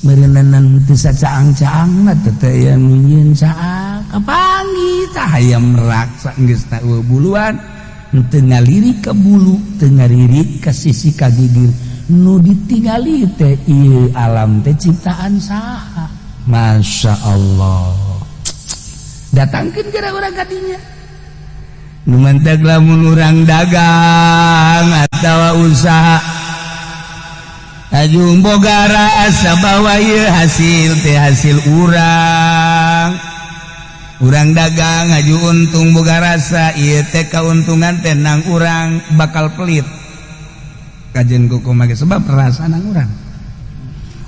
meureunan teu sacaang-caangna teh aya nu nyieun caang kapanggih tah hayam merak saenggeusna buluan teu ngalirik ka bulu teu ngalirik ka sisi ka gigir nu ditingali teh ieu alam teh ciptaan saha masya Allah datangkeun geura urang ka dinya nu mantek lamun urang dagang atawa usaha ajung boga rasa bahwa ieu hasil teh hasil urang dagang aju untung boga rasa ieu teh kauntungan teh nang urang bakal pelit kajen kumaha sebab rasa nang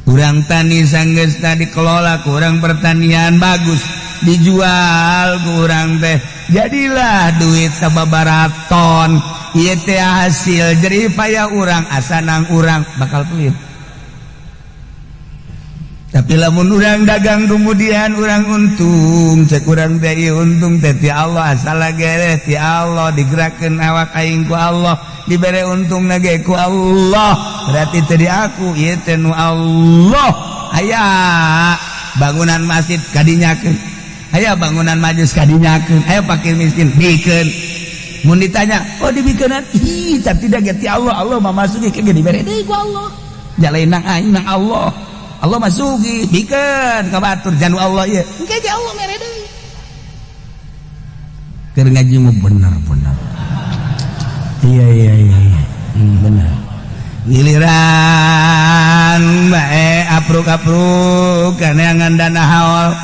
urang tani sanggeusna dikelola ku urang pertanian bagus dijual ku urang teh jadilah duit sababaraton ieu teh hasil jerih payah urang asa nang urang bakal pelit tapi lamun urang dagang kemudian urang untung cek urang teh ieu untung teh ti Allah asal ge ti Allah digerakkeun awak aing ku Allah dibere untung ge ku Allah berarti teh di aku ieu teh nu Allah aya bangunan masjid kadinyakeun aya bangunan majus kadinyakeun aya fakir miskin bikeun mun ditanya oh dibikeunan ih tapi da ge ti Allah Allah mah masuki ke dibere deui ku Allah jalain nang aing nang Allah Allah masuki bikeun ka batur janu Allah ieu engke ge Allah mere deui keur ngaji mah bener iya bener giliran bae apruk-apruk kana ngandana haol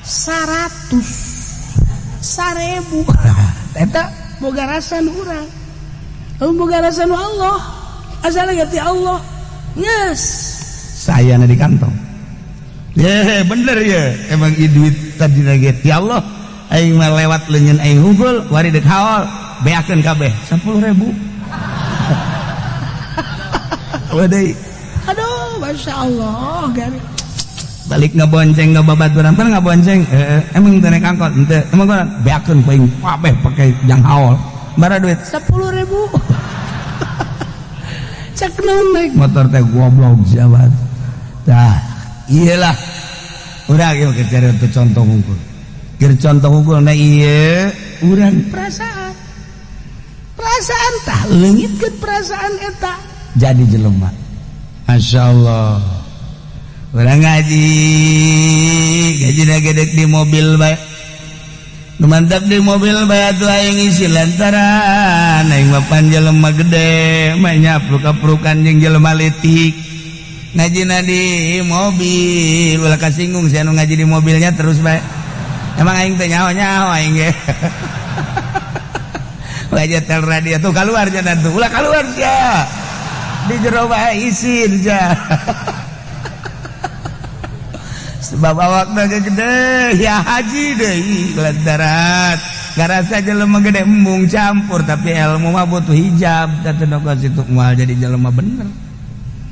100.000 eta boga rasa nu urang boga rasa nu Allah asal ge ti Allah yes saya di kantong bener ya emang duit tadi ge ti Allah aing mah lewat leungeun aing hungkul wari deuk haol beakeun kabeh 10.000 wadai Aduh, Masya Allah, gari. balik ngabonceng ngababaturan pernah ngabonceng emang teu naik angkot henteu emang gua beakeun paing kabeh pake jang haol bara duit 10.000. Cek naik motor teh goblok jabat tah iyalah urang ieu keur cari teu contoh hungkul keur contoh hungkulna ieu urang perasaan tah leungitkeun perasaan eta jadi jelema masyaallah urang ngaji gedek di mobil bae nu mantap di mobil bae atuh aing ngisi lantaran aing mah panjelema gede mah nyapruk-aprukan jeung jelema leutik ngajina di mobil ulah kasinggung si anu ngaji di mobilnya terus bae emang aing teh nyaho-nyaho aing ge wajah tel radio tuh keluar jangan tuh ulah keluar sia di jero bae isin sia sebab awakna gede ya haji deui lantaran garasa jelema gede embung campur tapi ilmu mah butuh hijab teh nongko situ moal jadi jelema bener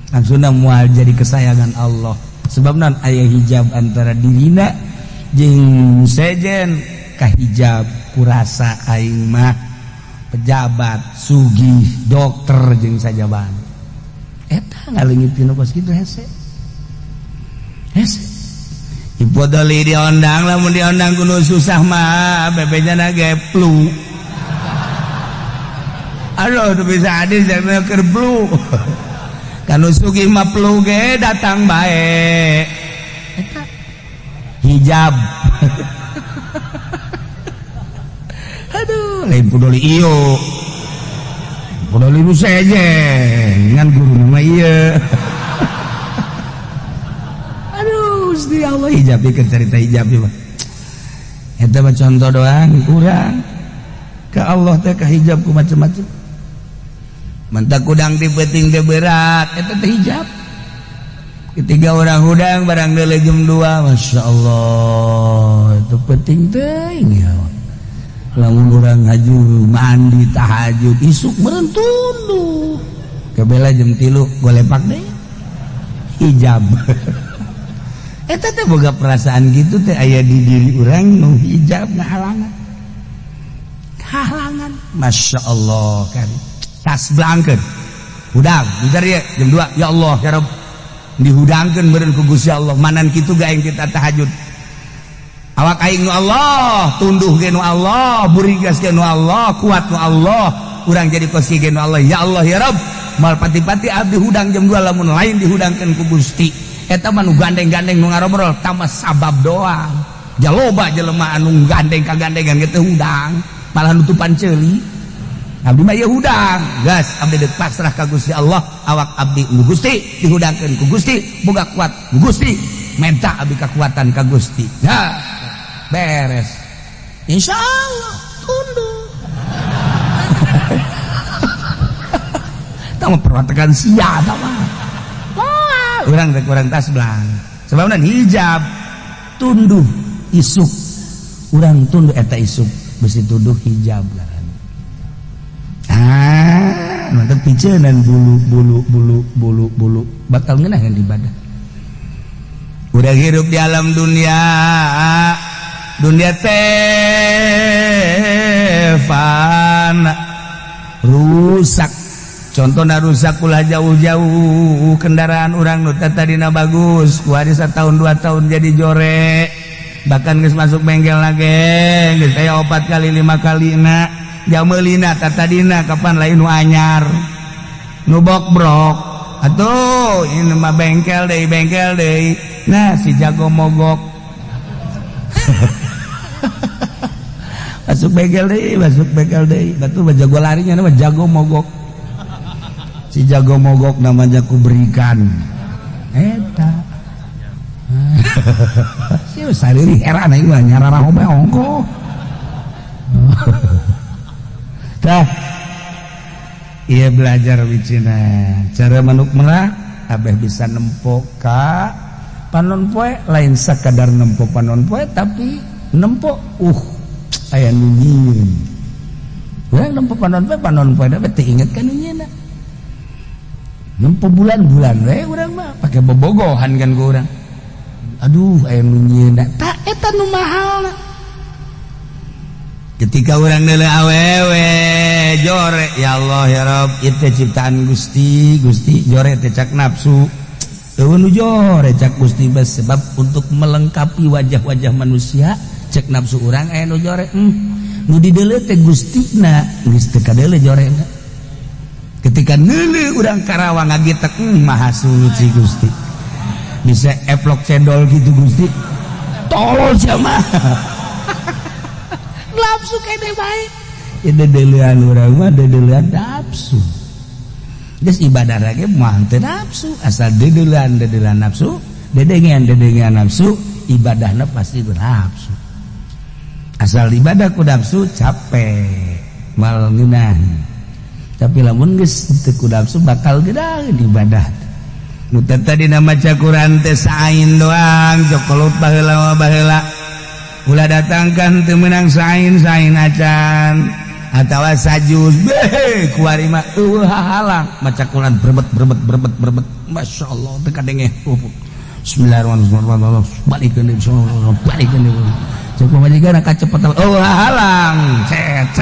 langsungna moal jadi kesayangan Allah sebab naon aya hijab antara dirina jeung sejen kahijab kurasa aing mah pejabat sugih dokter jeung sajaban eta ngaleungitkeun kos kitu hese hipodoli diondang lamun diondang kudu susah mah bebejana ge flu aduh teu bisa hadis jangan keur flu kanu sugih mah flu ge datang bae eta hijab aduh lain podoli ieu podoli nu sejen ngan guru mah ieu aduh Gusti Allah hijab ieu cerita hijab ieu mah eta mah contoh doang kurang ka Allah teh ka hijab ku macam-macam mantak kudang di peuting teh berat eta teh hijab ketiga orang hudang barang deuleu jam 2 Masya Allah itu penting teuing ya lamun urang haju mandi tahajud isuk meureun tunduh kebela jam 3 golepak deui hijab eta teh boga perasaan gitu teh aya di diri urang nu hijab ngahalangan Masya Allah kan tas blangkeun hudang dijar ye jam 2 ya Allah ya Rabb dihudangkeun beureun ku Gusti Allah manan kitu ga aing kita tahajud awak aing nu Allah tunduh ge nu Allah burigas ge nu Allah kuat nu Allah urang jadi kosi ge nu Allah ya Allah ya Rabb mal pati-pati abdi hudang jam 2 lamun lain dihudangkeun ku Gusti eta mah nu gandeng-gandeng nu ngarobrol tambah sabab doang jaloba jelema anu gandeng kagandengan ge teh hudang malah nutupan ceuli abdi mah ieu hudang gas abdi deuk pasrah ka Gusti Allah awak abdi nu Gusti dihudangkeun ku Gusti boga kuat ku Gusti menta abdi kakuatan ka Gusti ya beres insyaallah tunduk tama perwatakan sia tama urang rek urang tas belang sebabna hijab tunduh isuk urang tunduh eta isuk besi tunduh hijab mantap piceunaan bulu bakal ngeunah yang ibadah udah hidup di alam dunia teh fana rusak contohna rusak ulah jauh-jauh kendaraan urang nu tadina bagus ku hari 1 tahun 2 tahun jadi jorek bahkan geus masuk bengkel lagi geus aya 4 kali 5 kali na jameulina tadina kapan lain nu anyar nu bok-brok atuh ini mah bengkel deui nah si jago mogok masuk bengkel deui batu jago larinya nama jago mogok si jago mogok namanya ku berikan eta si sariri heran ieu mah nyararah obe ongko tah iya belajar wicina cara manuk merah abeh bisa nempo ka panon poe lain sakadar nempo panon poe tapi nempo aya nu nyieun urang nempo panon poe da teh inget ka nu nyieunna nempo bulan-bulan we urang mah pake bobogohan kan ku urang aduh aya nu nyieunna tak eta nu mahalna ketika urang deuleu awewe jore ya Allah ya Rabb ieu teh ciptaan Gusti jore teh cak nafsu teu nu jore cak Gusti bes sebab untuk melengkapi wajah-wajah manusia cek nafsu urang aya nu jore nu dideuleu teh Gustina geus teu kadeuleu jorena ketika neuleu urang Karawang ngagitek maha suci Gusti bisa eplok cendol gitu Gusti tolol sama nafsu kene bae ya dedeleuan urang mah dedeleuan nafsu geus ibadah lagi mah teu nafsu asal dedeleuan nafsu dedengean nafsu ibadahna pasti bernafsu asal ibadah ku nafsu capek mal ngeunah tapi lamun geus teu ku nafsu bakal gedaeun ibadah nu tadi nama cakuran teh sain doang cokolot baheula ulah datangkan teu meunang sain acan atawa sajus beh kuari mah halang maca Quran berbet masyaallah teu kadenge bismillahirrahmanirrahim balikeun cek pamajikan kacepet halang cet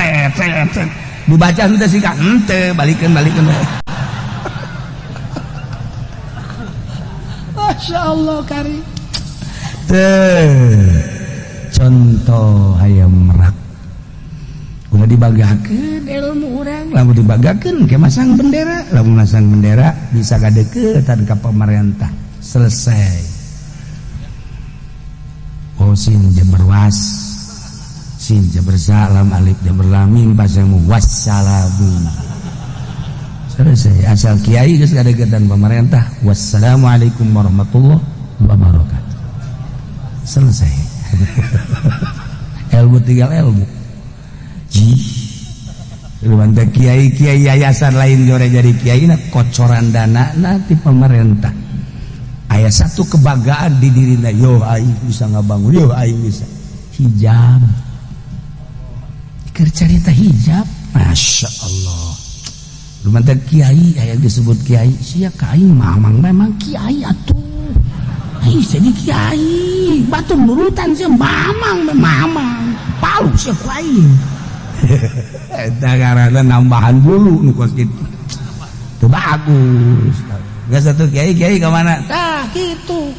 dibaca henteu singkat henteu balikeun masyaallah kari contoh hayam merak ulah dibagakeun ilmu urang lamun dibagakeun ke masang bendera lamun masang bendera bisa gadeukeun ka pemerintah selesai sin jabar was sin jabar salam alif jabar lam mim pasang wassalamu selesai asal kiai geus gadeukeun pemerintah wassalamualaikum warahmatullahi wabarakatuh selesai ilmu tinggal ilmu Lumantek kiai yayasan lain jore jadi kiai na kocoran dana nanti pemerintah aya satu kebanggaan di dirina yo aing bisa ngabangun yo aing bisa hijab keur carita hijab masya Allah lumantek kiai aya disebut kiai sia ka aing mamang memang kiai atuh aing jadi kiai batu nurutan sia mamang palu sia ku aing eta karana nambahan bulu nu kos kitu teu bagus geus satu kiai ka mana tah kitu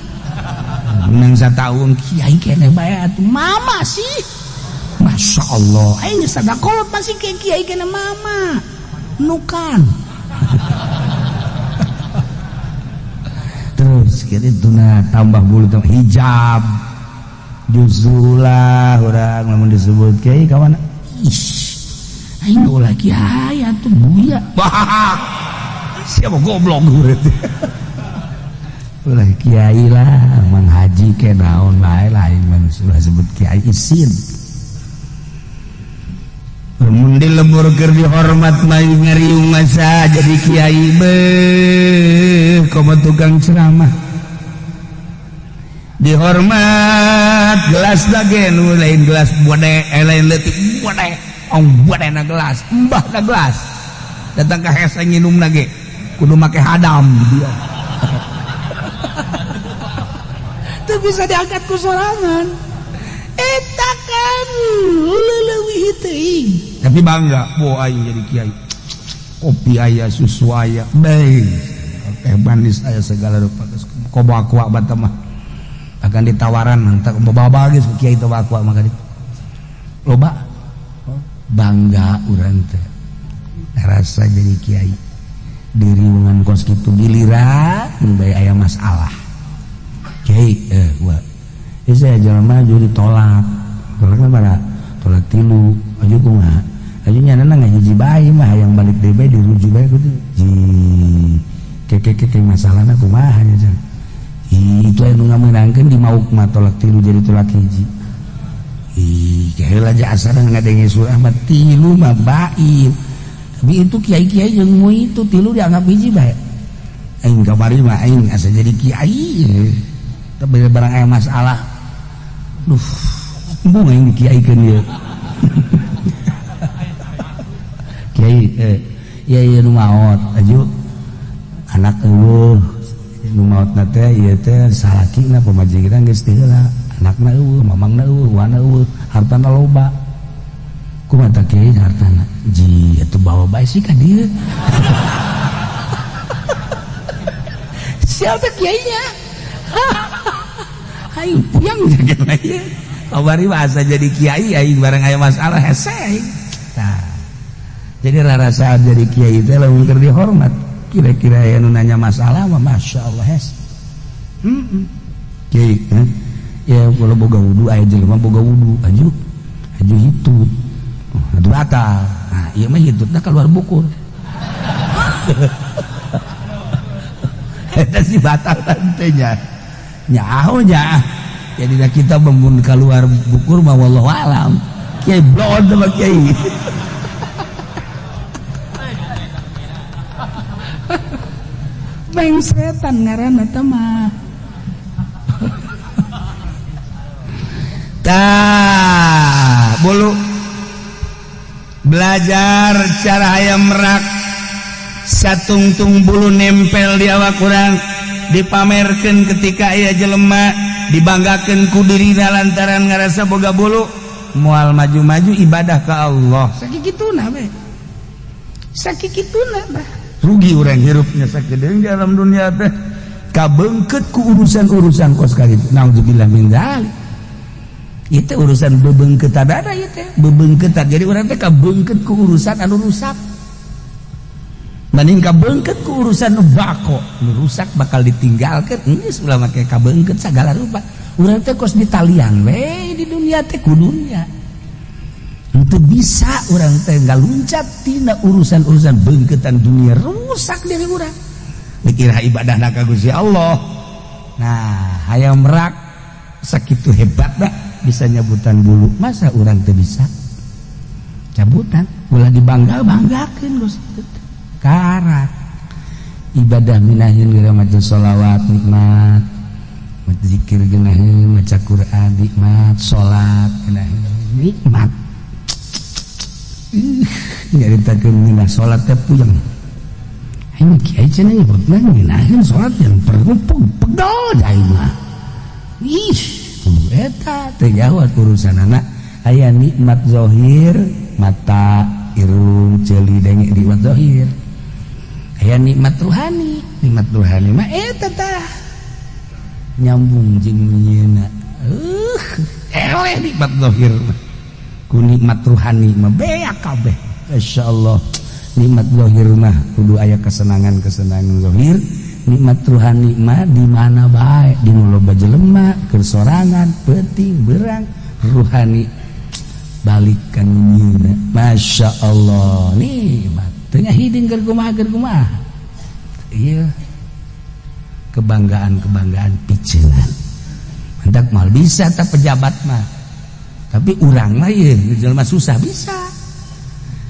menang sataun kiai keneh bae atuh mama sih masyaallah aing geus sadakolot masih kiai keneh mama nukan terus kitu na tambah bulu hijab juzulah urang lamun disebut kiai ka mana aing ulah kiai atuh buya siapa goblok berarti ulah kiai lah mang haji ke naon bae lain manusia sebut kiai isin mun dilebur keur dihormat mah ngariung masa jadi kiai beuh komo tukang ceramah dihormat gelas lagi nu lain gelas bodeh lain leutik bodeh ong bodeh na gelas mbah na gelas datang ka hese nginum lagi kudu make hadam dia teu bisa diangkat ku sorangan eta kan leuwih teuing tapi bangga bo aing jadi kiai kopi aya susu aya bae teh manis aya segala rupa koba kuat bata mah akan ditawaran mantap bawa geus kiai teu aqua maka loba bangga urang teh rasa jadi kiai diri dengan kos kitu giliran bae aya masalah kiai gua saya jelema jadi tolak mana tolak tilu aju kumaha aju nyanana ngahiji bae mah yang balik deui bae dirujuk bae kitu keke masalahna kumaha nya cenah itu anu ngameunangkeun di mauk mah tolak tilu jadi tolak hiji kaheula aja asana ngadenge surah mah tilu mah bain tapi itu kiai-kiai yang mau itu tilu dianggap hiji bae aing kabari mah aing asa jadi kiai tapi barang aya masalah duh embung aing dikiaikeun ieu Kiai iya nu maot aju anak eueuh nu maotna teh ieu teh salakina pamajikan geus teu heula anakna eueuh mamangna eueuh wana eueuh hartana loba kumaha tah kiai hartana ji atuh bawa bae sih ka dieu siapa kiainya aing puyang jagetna ieu kabari bahasa jadi kiai aing bareng aya masalah hese tah jadi rarasaan jadi kiai teh lamun keur dihormat kira-kira aya nu nanya masalah mah masyaallah hes kiai ya kalau boga wudu aya jelema boga wudu aju hitut adu batal nah ieu mah hitutna keluar bukur eta si batal teh nya nyaho nya jadi kita membun keluar bukur mah wallahu alam kiai blon sama kiai Beng setan ngaranna teh mah. Tah, bulu belajar cara hayam merak satungtung bulu nempel di awak urang dipamerkeun ketika aya jelema dibanggakeun ku dirina lantaran ngarasa boga bulu moal maju-maju ibadah ka Allah Sakikituna we. Sakikituna bah. rugi orang hirupnya sakedeung di alam dunia teh kabeungkeut ku urusan-urusan kos kalitu naudzubillah min dzalik ieu teh urusan bebeungkeutan ada ieu teh bebeungkeutan jadi urang teh kabeungkeut ku urusan anu rusak mending kabeungkeut ku urusan nu bako nu rusak bakal ditinggalkeun geus ulah make kabeungkeut sagala rupa urang teh kos ditalian we di dunia teh ku dunia itu bisa orang teh ngaluncat tina urusan-urusan beungkeutan dunia rusak diri urang dikira ibadahna ka Gusti Allah nah hayang merak sakitu hebatna bisa nyabutan bulu masa urang teh bisa cabutan ulah dibangga-banggakeun Gusti karak ibadah minahin geura maca sholawat nikmat maca zikir geunaheun maca Quran nikmat salat geunaheun nikmat nyaritakeun mina salat teh puyeng aing kiai cenah nyebutna ngeunaheun salat yang perlu pegel deui mah ih eta teh jawab urusanana aya nikmat zahir mata irung ceuli denge nikmat zahir aya nikmat ruhani mah eta tah nyambung jeung nyeuna eleh nikmat zahir mah ku nikmat ruhani mah beak kabeh masyaallah nikmat zahir mah kudu aya kesenangan-kesenangan zahir nikmat ruhani mah di mana bae di nu loba jelema keur sorangan peuting beurang ruhani balikan nyeuna masyaallah nikmat teu nya hiding keur kumaha ieu kebanggaan piceungan hendak mal bisa tah pejabat mah tapi urang mah ieu jelema susah bisa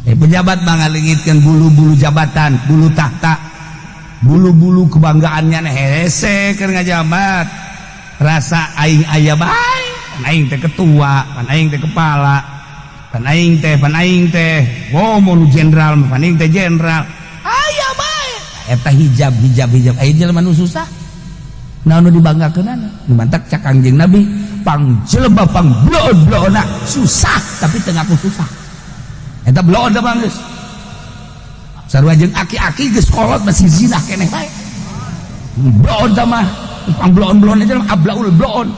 pejabat mah ngalingitkeun bulu-bulu jabatan bulu tahta bulu-bulu kebanggaannya hese keur ngajabat rasa aing aya bae pan aing teh ketua pan aing teh kepala pan aing teh mun jenderal pan aing teh jenderal aya bae eta hijab aya jelema nu susah naon nu dibanggakeunana nu mantak cak Kangjeng Nabi pangjleba pangbloon-bloona susah tapi teu ngaku susah eta bloon teh geus sarua jeung aki-aki geus kolot masih zina keneh bae bloon teh mah pangbloon-bloon aja ablaul bloon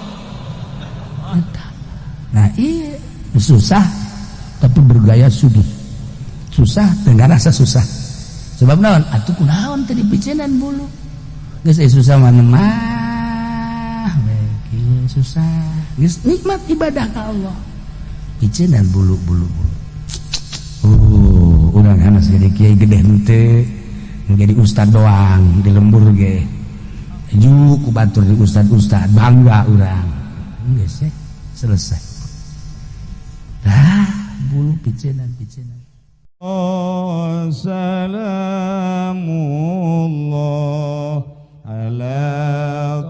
nah ieu susah tapi bergaya sugih susah teu ngarasa susah sebab naon atuh kunaon teh dipiceunan bulu geus susah mah susah nikmat ibadah ka Allah piceunan bulu-bulu urang hanas jadi kiai gede henteu jadi ustad doang di lembur ge aju ku batur di ustad bangga urang geus selesai dah bulu piceunan Salamullah ala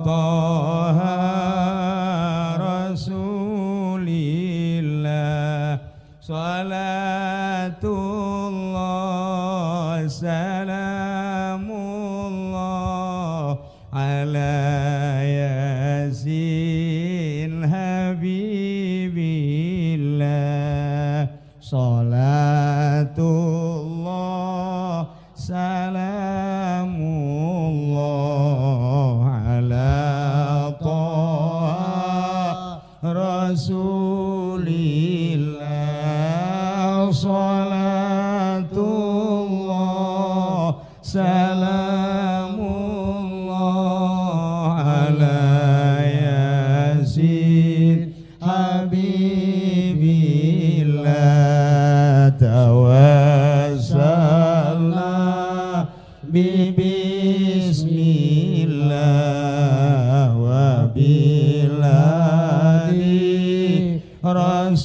taha rasulillah Salatullah salamullah ala yasin habibillah. Salatullah salamullah ala taha rasulillah. Salatullah salamullah ala yasin habibillah. Tawassalna bismillah wa biladi rasulillah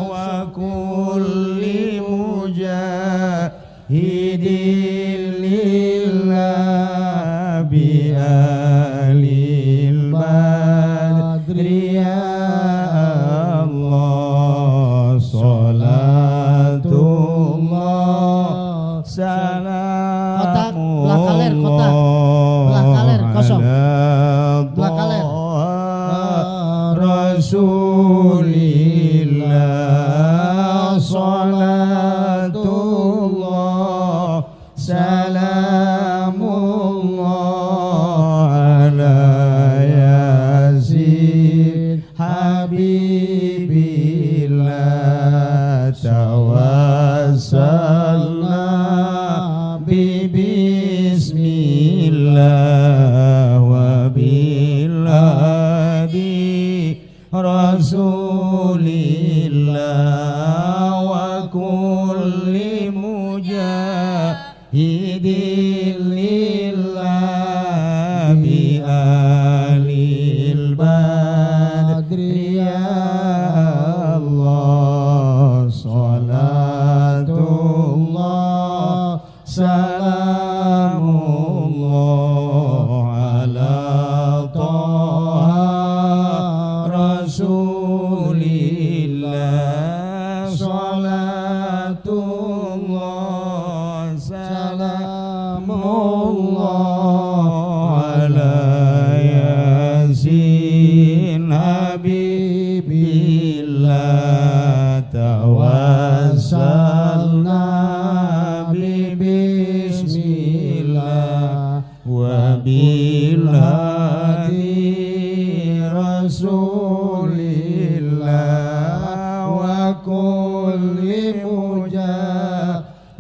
wa kulli mujahidin lillah bi alil badri ya Allah. Salatullah salamullah rasulillah. Salatullah salamullah ala yasin habibillah. Tawassalna bismillah wa biladi rasulillah wa kulli mujahidin lillah bi alil badri ya Allah. Salatullah salamullah ala taha rasulillah. Salatullah salamullah ala yasin habibillah. Tawassalna bismillah wa biladi rasulillah wa kulli mujahidin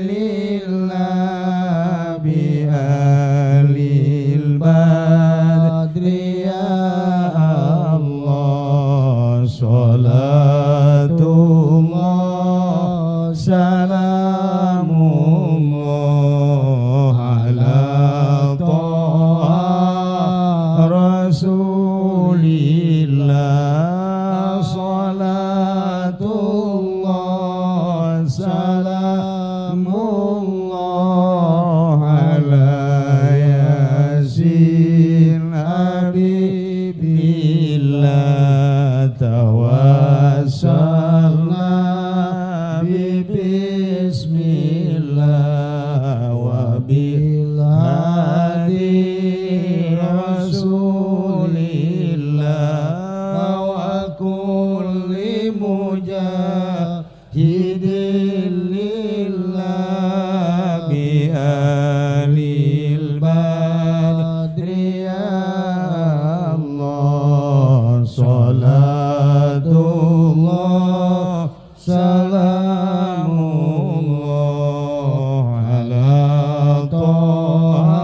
lillah bi alil badri ya Allah. Salatullah salamullah ala taha rasulillah. Salatullah salamullah ala yasin habibillah. Tawassalna bismillah wa biladi rasulillah wa kulli mujahidin lillah bi alil badri ya Allah. Salatullah salamullah ala taha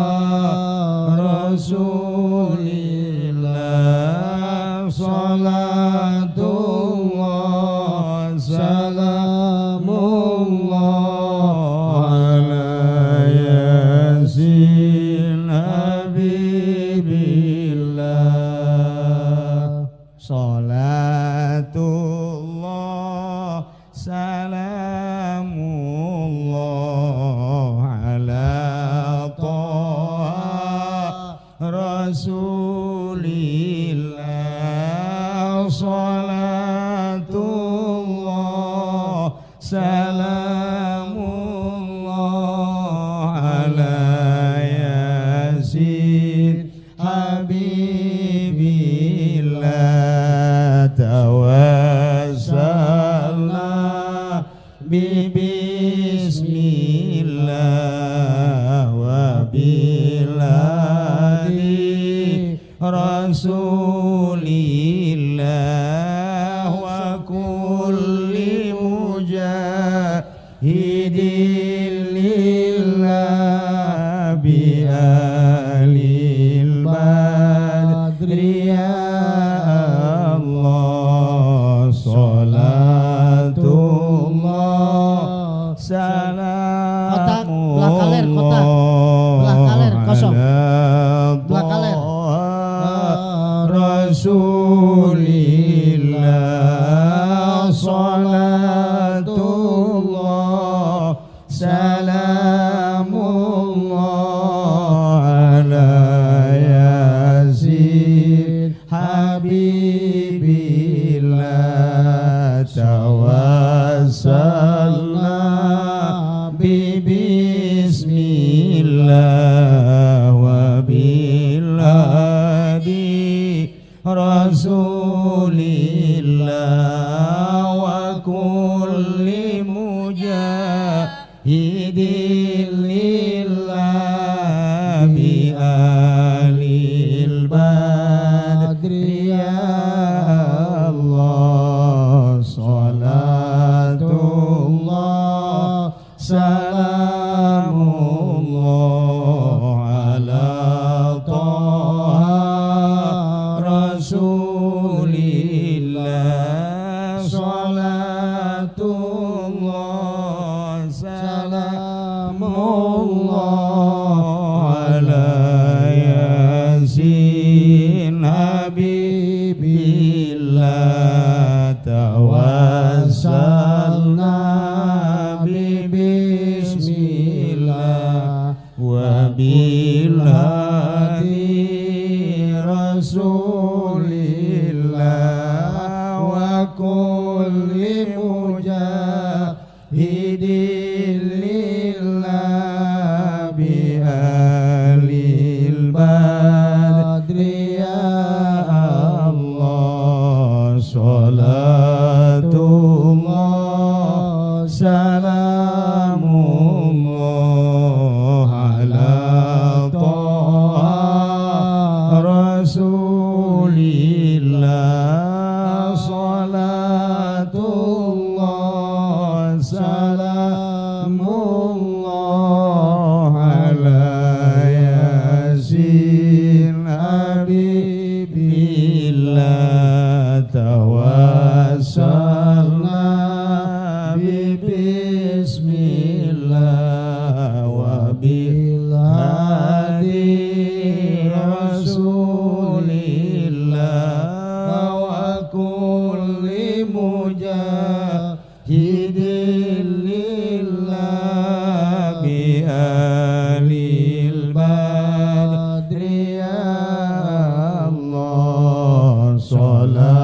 rasulillah. Salatullah salamullah ala yasin habibillah. Salatullah salamullah ala taha rasulillah. Habibillah tawassalna bismillah wa biladi rasulillah wa kulli mujahidin lillah bi alil badri ya Allah salatullah salamullah Rasulillah salatullah salamullah ala yasin habibillah tawassalna bismillah wa biladi rasulillah wa kulli mujahidin lillah bi alil badri ya Allah salatullah salamullah ala Rasulillah salatullah salamullah ala yasin habibillah tawassalna bismillah wa bilhadi rasulillah wa kulli mujahidin lillah bi alil badri ya Allah salatullah salamullah ala Rasulillah salatullah salamullah ala yasin habibillah tawassalna bismillah wa bilhadi rasulillah wa kulli mujahidin lillah bi alil badri ya Allah salatullah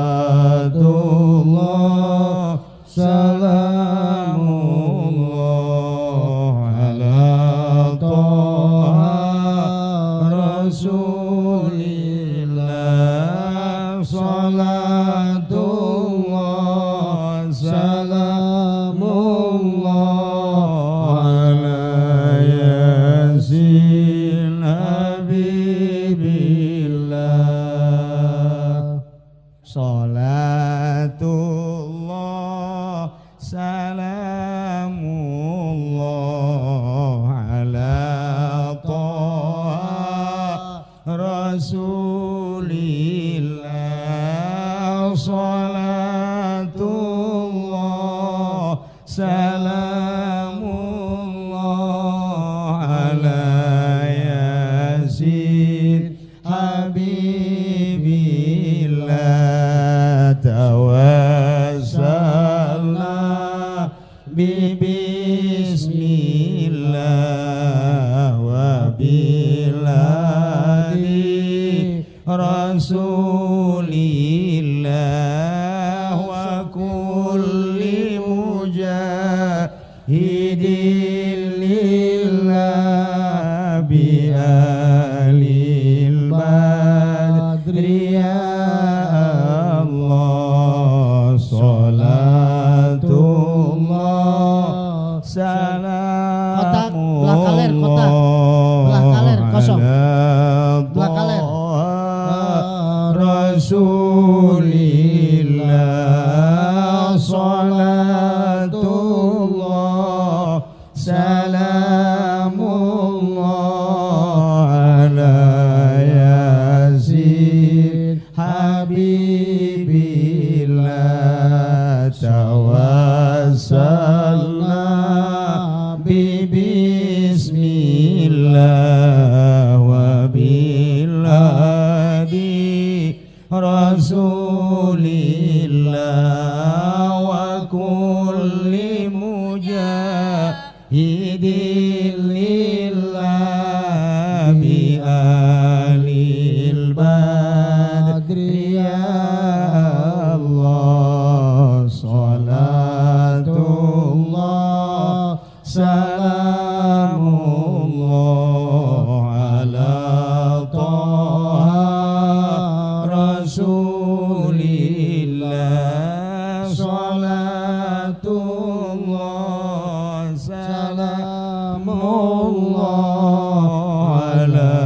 salamullah ala Rasulillah salatullah salamullah ala yasin habibillah salatullah salamullah ala Rasulillah salatullah salamullah ala yasin habibillah tawassalna bismillah wa bilhadi rasulillah wa kulli mujahidin lillah bi ali Rasulillah salatullah salamullah ala yasin habibillah tawassalna bismillah wa bilhadi Rasulillah wa kulli mujahidin lillah bi alil badri ya Allah salatullah salamullah ala taha Rasulillah salatullah salamullah ala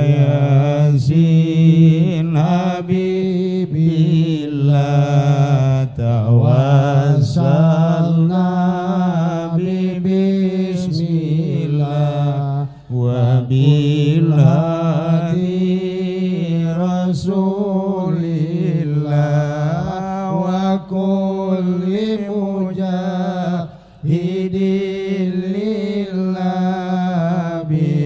yasin habibillah tawassalna bismillah wa bilhadi Rasulillah wa kulli mujahidin lillah bi